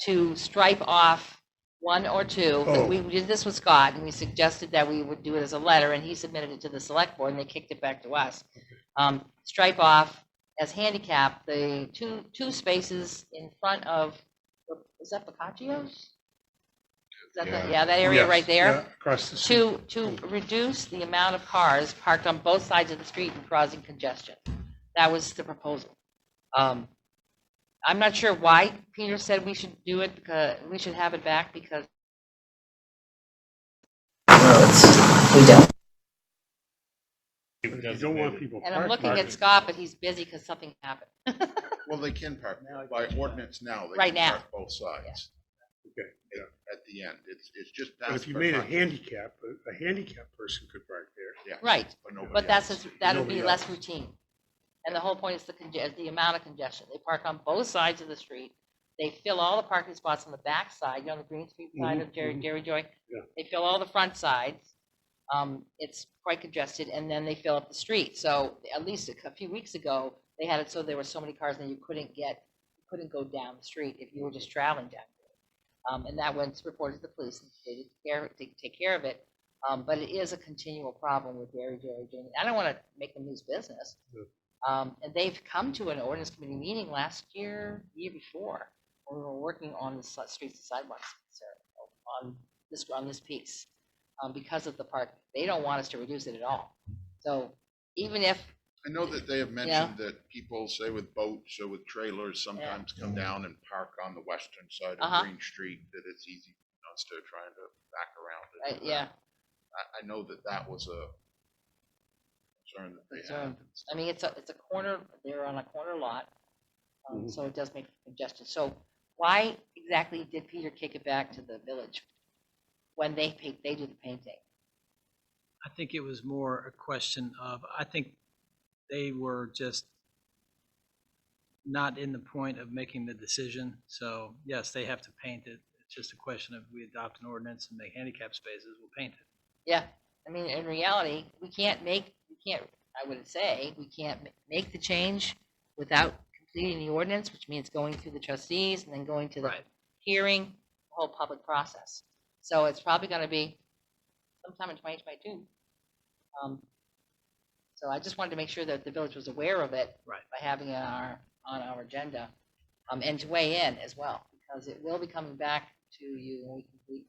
to stripe off one or two. Oh. We did this with Scott, and we suggested that we would do it as a letter, and he submitted it to the select board, and they kicked it back to us. Stripe off as handicap the two spaces in front of, is that Boccaccio's? Is that that area right there? Yeah, across the street. To reduce the amount of cars parked on both sides of the street and causing congestion. That was the proposal. I'm not sure why Peter said we should do it, because we should have it back, because We don't. You don't want people and I'm looking at Scott, but he's busy because something happened. Well, they can park by ordinance now. They Right can now. park both sides. Okay, yeah. At the end, it's just. But if you made a handicap person could park there. Yeah. Right, but that would Nobody be less else. routine. And the whole point is the amount of congestion. They park on both sides of the street. They fill all the parking spots on the back side, on the Green Street side of Dairy Joy. Yeah. They fill all the front sides. It's quite congested, and then they fill up the street. So at least a few weeks ago, they had it so there were so many cars that you couldn't go down the street if you were just traveling down there. And that went reported to the police, and they take care of it. But it is a continual problem with Dairy Joy. I don't want to make them lose business. Yeah. And they've come to an ordinance committee meeting last year, year before, when we were working on the streets and sidewalks on this piece, because of the park. They don't want us to reduce it at all. So even if I know that they have mentioned that people, say with boats or with trailers, sometimes come down and park on the western side of Green Street, that it's easy instead of trying to back around it. I know that was a concern that they had. I mean, it's a corner. They're on a corner lot, so it does make congestion. So Why exactly did Peter kick it back to the village when they do the painting? I think it was more a question of, I think they were just not in the point of making the decision. So yes, they have to paint it. It's just a question of we adopt an ordinance and make handicap spaces, we'll paint it. Yeah, I mean, in reality, we can't, I would say, we can't make the change without completing the ordinance, which means going through the trustees and then going to the Right. hearing, the whole public process. So it's probably gonna be sometime in 2022. So I just wanted to make sure that the village was aware of it. Right. By having it on our agenda, and to weigh in as well, because it will be coming back to you when we complete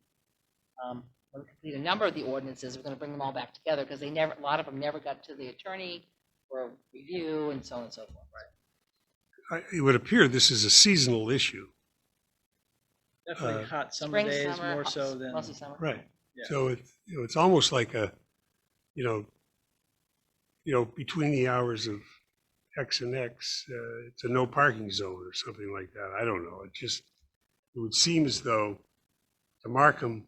a number of the ordinances. We're gonna bring them all back together, because a lot of them never got to the attorney for review and so on and so forth. Right. It would appear this is a seasonal issue. Definitely hot summer Spring, days summer, more so than. mostly summer. Right. Yeah. So it's almost like a, between the hours of X and X, it's a no parking zone or something like that. I don't know. It would seem as though to mark them,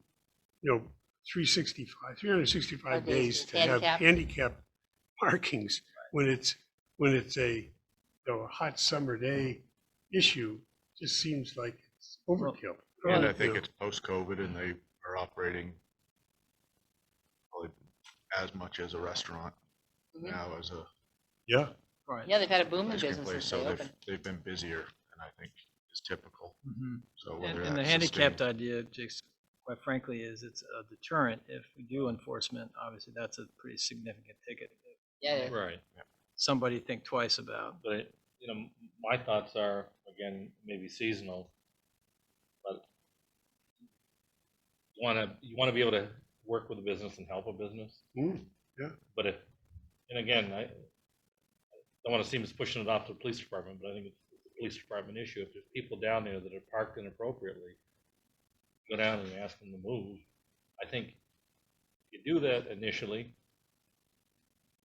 365 days to have handicap markings when it's a hot summer day issue just seems like it's overkill. And I think it's post-COVID and they are operating probably as much as a restaurant now as a Yeah. Right. Yeah, they've had a boom in ice cream business place. since So they opened. they've been busier than I think is typical. Mhm. So whether And the that's handicapped sustained- idea, just quite frankly, is it's a deterrent. If we do enforcement, obviously that's a pretty significant ticket. Yeah, Right. Somebody think twice about. But, my thoughts are, again, maybe seasonal, but you want to be able to work with a business and help a business. Yeah. But and again, I don't want to seem as pushing it off to the police department, but I think it's a police department issue. If there's people down there that are parked inappropriately, go down and ask them to move. I think you do that initially,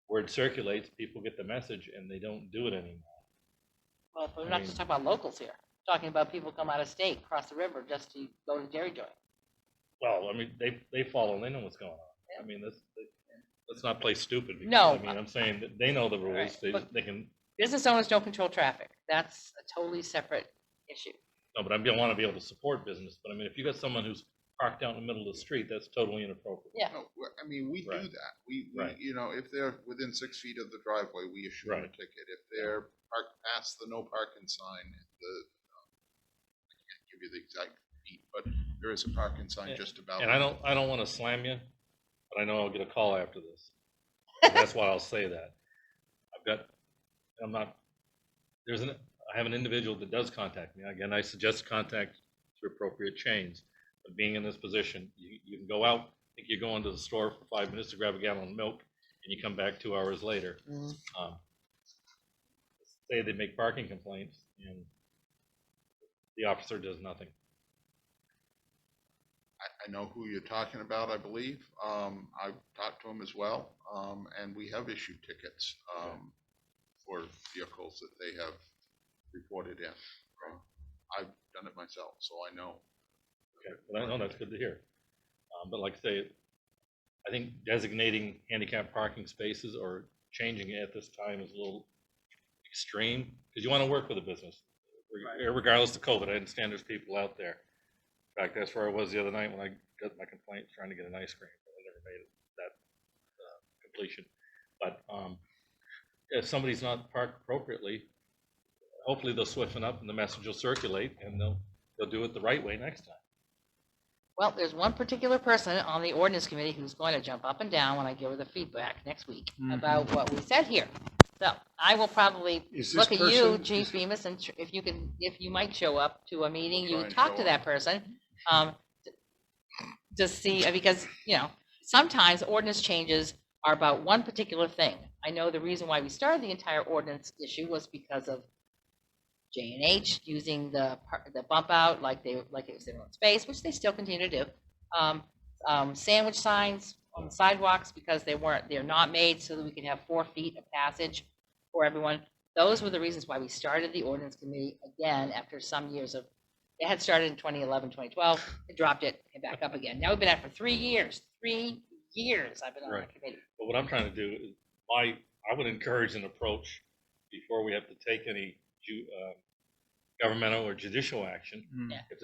word circulates, people get the message, and they don't do it anymore. well, we're not just talking about locals here. We're talking about people come out of state, cross the river just to go to Dairy Joint. Well, I mean, they follow, they know what's going on. I mean, let's not play stupid. Because, No. I mean, I'm saying that they know the rules. Right, but- They can, Business owners don't control traffic. That's a totally separate issue. no, but I want to be able to support business. But I mean, if you got someone who's parked out in the middle of the street, that's totally inappropriate. Yeah. No, I mean, we do Right. that. We, Right. if they're within 6 feet of the driveway, we issue them a Right. ticket. If they're parked past the no parking sign, I can't give you the exact feet, but there is a parking sign just about. And I don't want to slam you, but I know I'll get a call after this. And that's why I'll say that. I have an individual that does contact me. Again, I suggest contact through appropriate chains. But being in this position, you can go out, think you're going to the store for 5 minutes to grab a gallon of milk, and you come back 2 hours later. Say they make parking complaints, and the officer does nothing. I know who you're talking about, I believe. I've talked to him as well, and we have issued tickets for vehicles that they have reported in. I've done it myself, so I know. Okay, well, I know that's good to hear. But like I say, I think designating handicap parking spaces or changing it at this time is a little extreme, because you want to work with a business, regardless of COVID. I understand there's people out there. In fact, that's where I was the other night when I got my complaint trying to get an ice cream, but I never made it that completion. But if somebody's not parked appropriately, hopefully they'll swiffen up and the message will circulate, and they'll do it the right way next time. Well, there's one particular person on the ordinance committee who's going to jump up and down when I give her the feedback next week about what we said here. So I will probably Is this look at you, person- Chief Bemis, and if you might show up to a meeting, Try you and talk show to up. that person. To see, because, sometimes ordinance changes are about one particular thing. I know the reason why we started the entire ordinance issue was because of J&H using the bump out like it was their own space, which they still continue to do. Sandwich signs on the sidewalks because they're not made so that we can have 4 feet of passage for everyone. Those were the reasons why we started the ordinance committee again after some years of It had started in 2011, 2012, it dropped it, came back up again. Now we've been at it for 3 years. 3 years I've been on Right. that committee. But what I'm trying to do is, I would encourage an approach before we have to take any governmental or judicial action. Mm. Yeah. If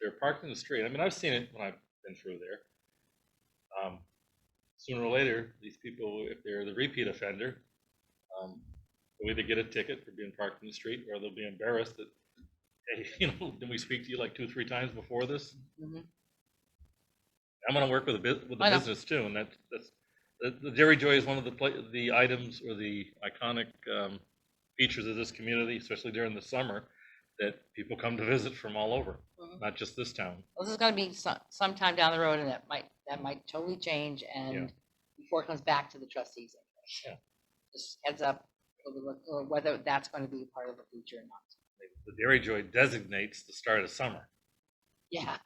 they're parked in the street, I mean, I've seen it when I've been through there. Sooner or later, these people, if they're the repeat offender, they'll either get a ticket for being parked in the street, or they'll be embarrassed that, hey, didn't we speak to you like 2-3 times before this? Mhm. I'm going to work with the I know. business too, and that's the Dairy Joy is one of the items or the iconic features of this community, especially during the summer, that people come to visit from all over, not just this town. Well, this is going to be sometime down the road, and that might totally change, and Yeah. before it comes back to the trustees. Yeah. Just heads up, or whether that's going to be part of the future or not. The Dairy Joy designates the start of summer. Yeah.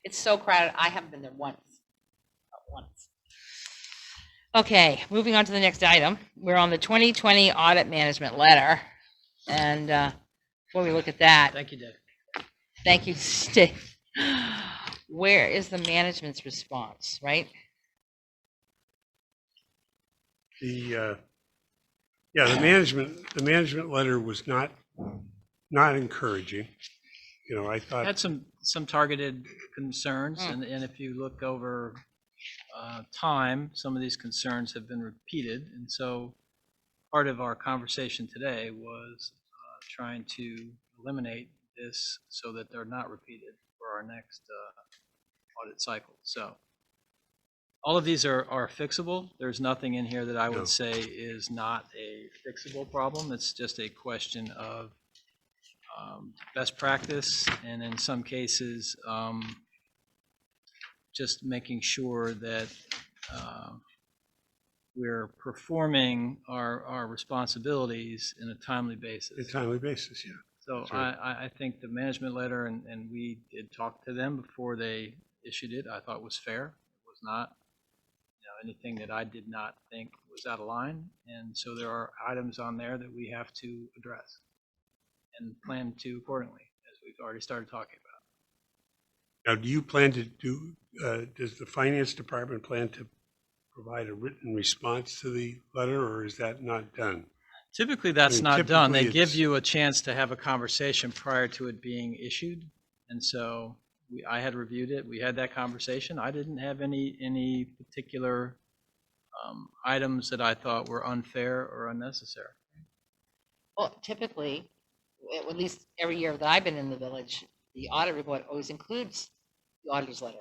It's so crowded. I haven't been there once. Not once. Okay, moving on to the next item. We're on the 2020 audit management letter. And before we look at that, Thank you, Dave. thank you, Steve. Where is the management's response, right? The management letter was not encouraging. I thought, Had some targeted concerns, and if you look over time, some of these concerns have been repeated, and so part of our conversation today was trying to eliminate this so that they're not repeated for our next audit cycle. So all of these are fixable. There's nothing in here that I would say is not a fixable problem. It's just a question of best practice, and in some cases, just making sure that we're performing our responsibilities in a timely basis. yeah. So Sure. I think the management letter, and we did talk to them before they issued it, I thought was fair. It was not anything that I did not think was out of line. And so there are items on there that we have to address and plan to accordingly, as we've already started talking about. Now, do you plan to does the finance department plan to provide a written response to the letter, or is that not done? Typically, that's I mean, not done. They typically give it's- you a chance to have a conversation prior to it being issued. And so I had reviewed it. We had that conversation. I didn't have any particular items that I thought were unfair or unnecessary. Well, typically, at least every year that I've been in the village, the audit report always includes the auditor's letter.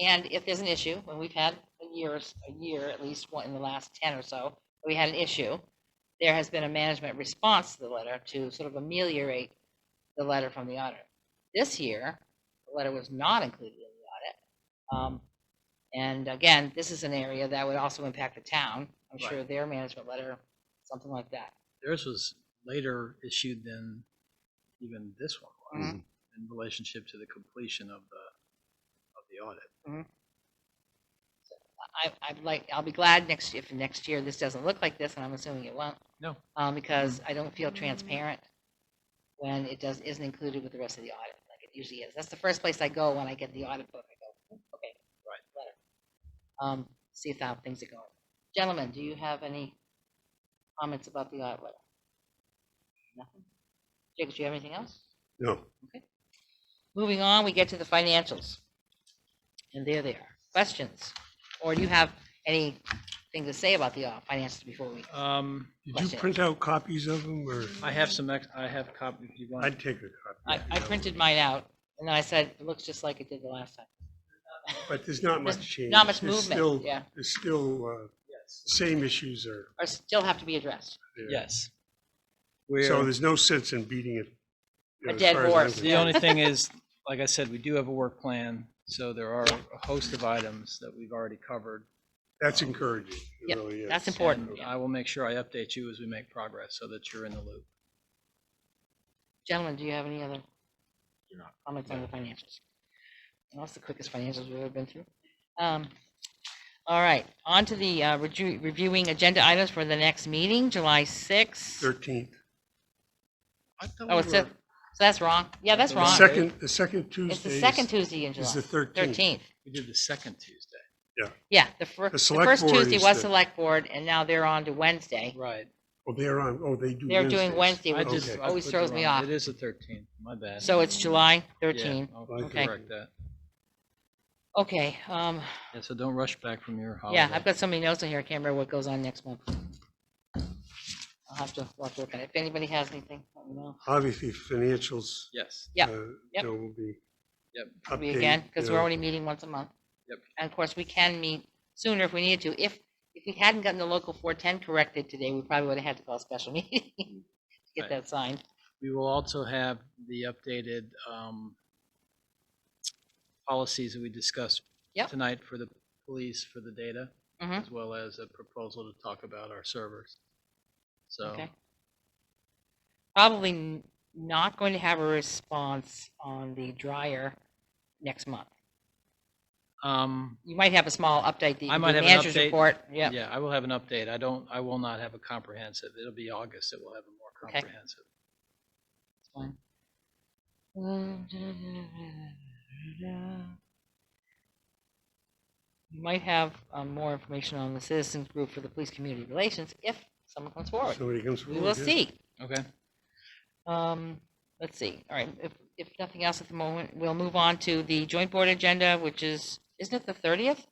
And if there's an issue, when we've had a year, at least one in the last 10 or so, we had an issue, there has been a management response to the letter to sort of ameliorate the letter from the auditor. This year, the letter was not included in the audit. And again, this is an area that would also impact the town. I'm Right. sure their management letter, something like that. Theirs was later issued than even this one was Mhm. in relationship to the completion of the audit. I'll be glad if next year this doesn't look like this, and I'm assuming it won't. No. Because I don't feel transparent when it isn't included with the rest of the audit, like it usually is. That's the first place I go when I get the audit book. I go, okay, Right. letter. See how things are going. Gentlemen, do you have any comments about the audit letter? Nothing? Jacob, do you have anything else? No. Moving on, we get to the financials. And there they are. Questions? Or do you have anything to say about the financials before we? Did you Questions? print out copies of them, or? I have I have copies if you want. I'd take a copy. I printed mine out, and then I said, it looks just like it did the last time. But there's not much There's change. not much There's movement, still- yeah. There's still, Yes. same issues are Or still have to be addressed. there. Yes. So We're, there's no sense in beating it. A as dead far as I'm horse. the Yeah. only thing is, like I said, we do have a work plan, so there are a host of items that we've already covered. That's encouraging. It Yep, really is. that's important. And I will make sure I update you as we make progress so that you're in the loop. Gentlemen, do you have any other comments on the financials? And that's the quickest financials we've ever been through. All right, on to the reviewing agenda items for the next meeting, July 6th. 13th. I thought Oh, we it said, So that's wrong. Yeah, that's The wrong. The second Tuesday. It's the second Tuesday in July. Is the 13th. 13th. We did the second Tuesday. Yeah, the The first select board Tuesday is was the- select board, and now they're on to Wednesday. Right. Oh, they're on, oh, they do They're doing Wednesdays. Wednesday, I which just, I always put throws the me wrong- off. It is the 13th. My bad. So it's July Yeah, 13th. I'll Okay. correct that. Okay, Yeah, so don't rush back from your holiday. yeah, I've got so many notes in here, I can't remember what goes on next month. I'll have to work on it. If anybody has anything, let me know. Obviously, financials. Yes. Yep, You know, will be. Yep. we updated, again, because you we're know. only meeting once a month. Yep. And of course, we can meet sooner if we needed to. If we hadn't gotten the local 410 corrected today, we probably would have had to call a special meeting to get Right. that signed. We will also have the updated policies that we discussed Yep. tonight for the police for the data, Mhm. as well as a proposal to talk about our servers. So, Okay. Probably not going to have a response on the dryer next month. You might have a small update, the I might have an manager's update. report. Yeah. Yeah, I will have an update. I will not have a comprehensive. It'll be August that we'll have a more Okay. comprehensive. It's fine. You might have more information on the citizens group for the police community relations if someone comes forward. Somebody comes We forward. will yeah. see. Okay. Let's see. All right. If nothing else at the moment, we'll move on to the joint board agenda, which is, isn't it the 30th?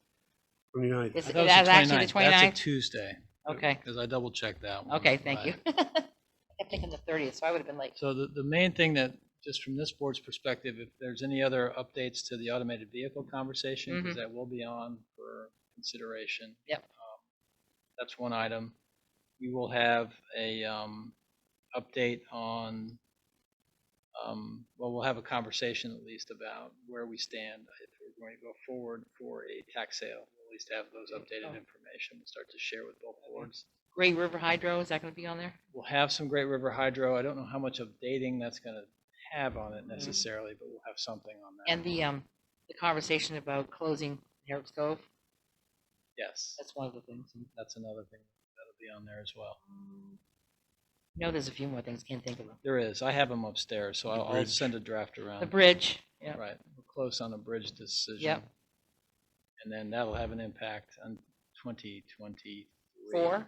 29th. Is I it thought it was that's actually the 29th. That's 29th? a Tuesday. Okay. Because I double checked that one. Okay, thank you. Right. I kept thinking the 30th, so I would have been late. So the main thing that, just from this board's perspective, if there's any other updates to the automated vehicle conversation, because that will be on for consideration. Yep. That's one item. We will have a update on, well, we'll have a conversation at least about where we stand. If we're going to go forward for a tax sale, we'll at least have those updated information. We'll start to share with both boards. Great River Hydro, is that going to be on there? We'll have some Great River Hydro. I don't know how much of dating that's going to have on it necessarily, but we'll have something on that. And the conversation about closing Herrick's Cove, Yes, that's one of the things. that's another thing that'll be on there as well. I know there's a few more things, can't think of them. There is. I have them upstairs, so I'll bridge. send a draft around. The bridge, yeah. Right. We're close on a bridge decision. Yep. And then that'll have an impact on 2023. 4,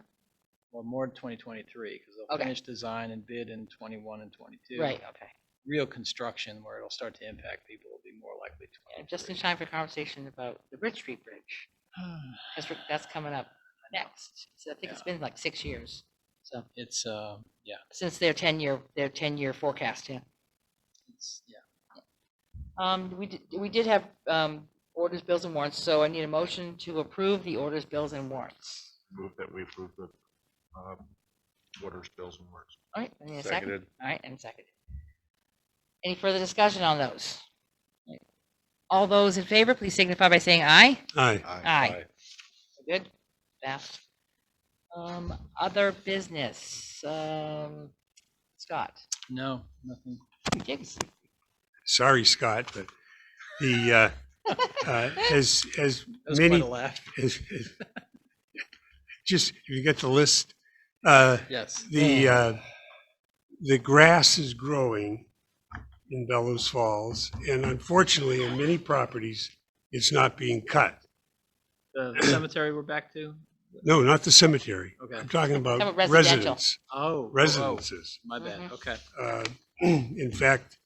Well, more 2023, because they'll Okay. finish design and bid in 21 and 22. right, okay. Real construction, where it'll start to impact people, will be more likely Yeah, just in time for conversation about the Bridge Street Bridge. 'Cause that's coming up next. So I think it's been like 6 years. So It's, yeah, since their 10-year forecast, yeah. it's, yeah. We did have orders, bills, and warrants, so I need a motion to approve the orders, bills, and warrants. Move that we approve the orders, bills, and warrants. All right, I need a second. Seconded. All right, and seconded. Any further discussion on those? All right. All those in favor, please signify by saying aye. Aye. Aye. Good, fast. Other business, Scott, No, nothing. Jigs. Sorry, Scott, but the, as That was many, quite a laugh. just, if you get the list, Yes. the grass is growing in Bellows Falls, and unfortunately, on many properties, it's not being cut. The cemetery we're back to? No, not the cemetery. Okay. I'm talking about Talking about residential. residents, Oh. residences. My bad. Okay. In fact,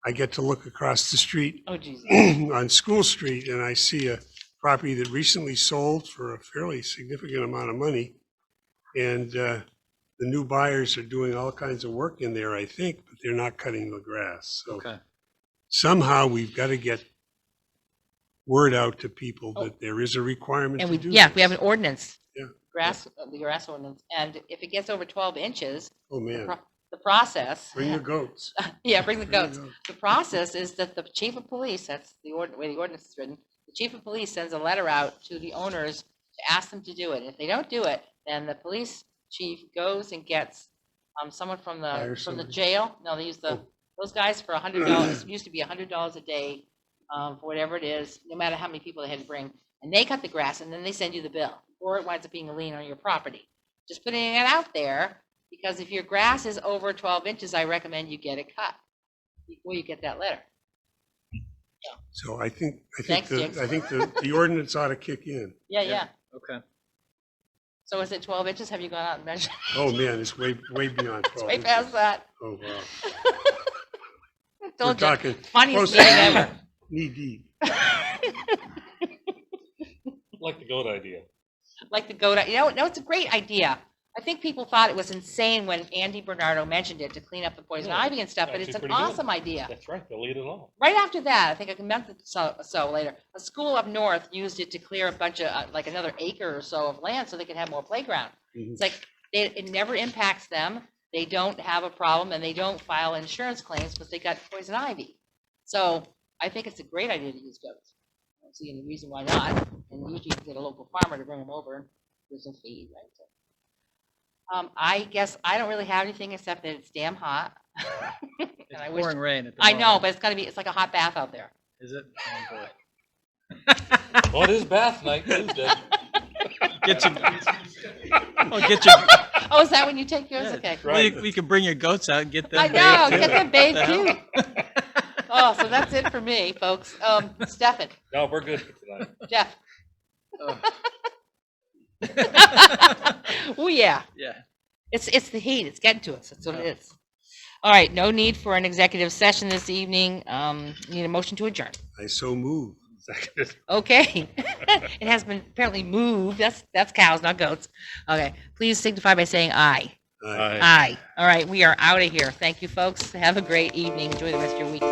I get to look across the street Oh, geez. on School Street, and I see a property that recently sold for a fairly significant amount of money. And the new buyers are doing all kinds of work in there, I think, but they're not cutting the grass. So Okay. somehow we've got to get word out to people that there is a requirement And to we, do yeah, we have this. an ordinance. Yeah. The grass ordinance, and if it gets over 12 inches, Oh, man. the process. Bring the goats. Yeah, bring the Bring the goats. goats. The process is that the chief of police, that's the way the ordinance is written, the chief of police sends a letter out to the owners to ask them to do it. If they don't do it, then the police chief goes and gets someone from Hire the somebody. jail. No, they use those guys for $100. It used to be $100 a day for whatever it is, no matter how many people they had to bring. And they cut the grass, and then they send you the bill, or it winds up being a lien on your property. Just putting it out there, because if your grass is over 12 inches, I recommend you get it cut. before you get that letter. So I think Thanks, James. the ordinance ought to kick in. Yeah. Okay. So is it 12 inches? Have you gone out and measured? Oh, man, it's way beyond 12 Way inches. past that. Oh, wow. We're Told you. talking Funniest close meeting to ever. knee deep. Like the goat idea. Like the goat, no, it's a great idea. I think people thought it was insane when Andy Bernardo mentioned it to clean up the poison Yeah, ivy and stuff, but actually it's an pretty good. awesome idea. That's right, they'll lead it on. Right after that, I think I meant so later, a school up north used it to clear a bunch of, like another acre or so of land so they could have more playground. It's like, it never impacts them. They don't have a problem and they don't file insurance claims because they got poison ivy. So I think it's a great idea to use goats. I don't see any reason why not. And usually you can get a local farmer to bring them over and do some feed, right? So, I guess I don't really have anything except that it's damn hot. And It's I wish, pouring rain at the I moment. know, but it's like a hot bath out there. Is it? Oh, boy. Well, it is bath night Tuesday. Get your, oh, get your, Oh, is that when you take yours? Yeah. Okay. Right. we can bring your goats out and get them I know, bathed, get too. them bathed The hell? too. Oh, so that's it for me, folks. Stefan, No, we're good for tonight. Jeff. Oh. Oh, yeah. Yeah. It's the heat. It's getting to us. That's what it is. All right. No need for an executive session this evening. Need a motion to adjourn. I so move. Seconded. Okay. It has been apparently moved. That's cows, not goats. Okay. Please signify by saying aye. Aye. Aye. All right. We are out of here. Thank you, folks. Have a great evening. Enjoy the rest of your week.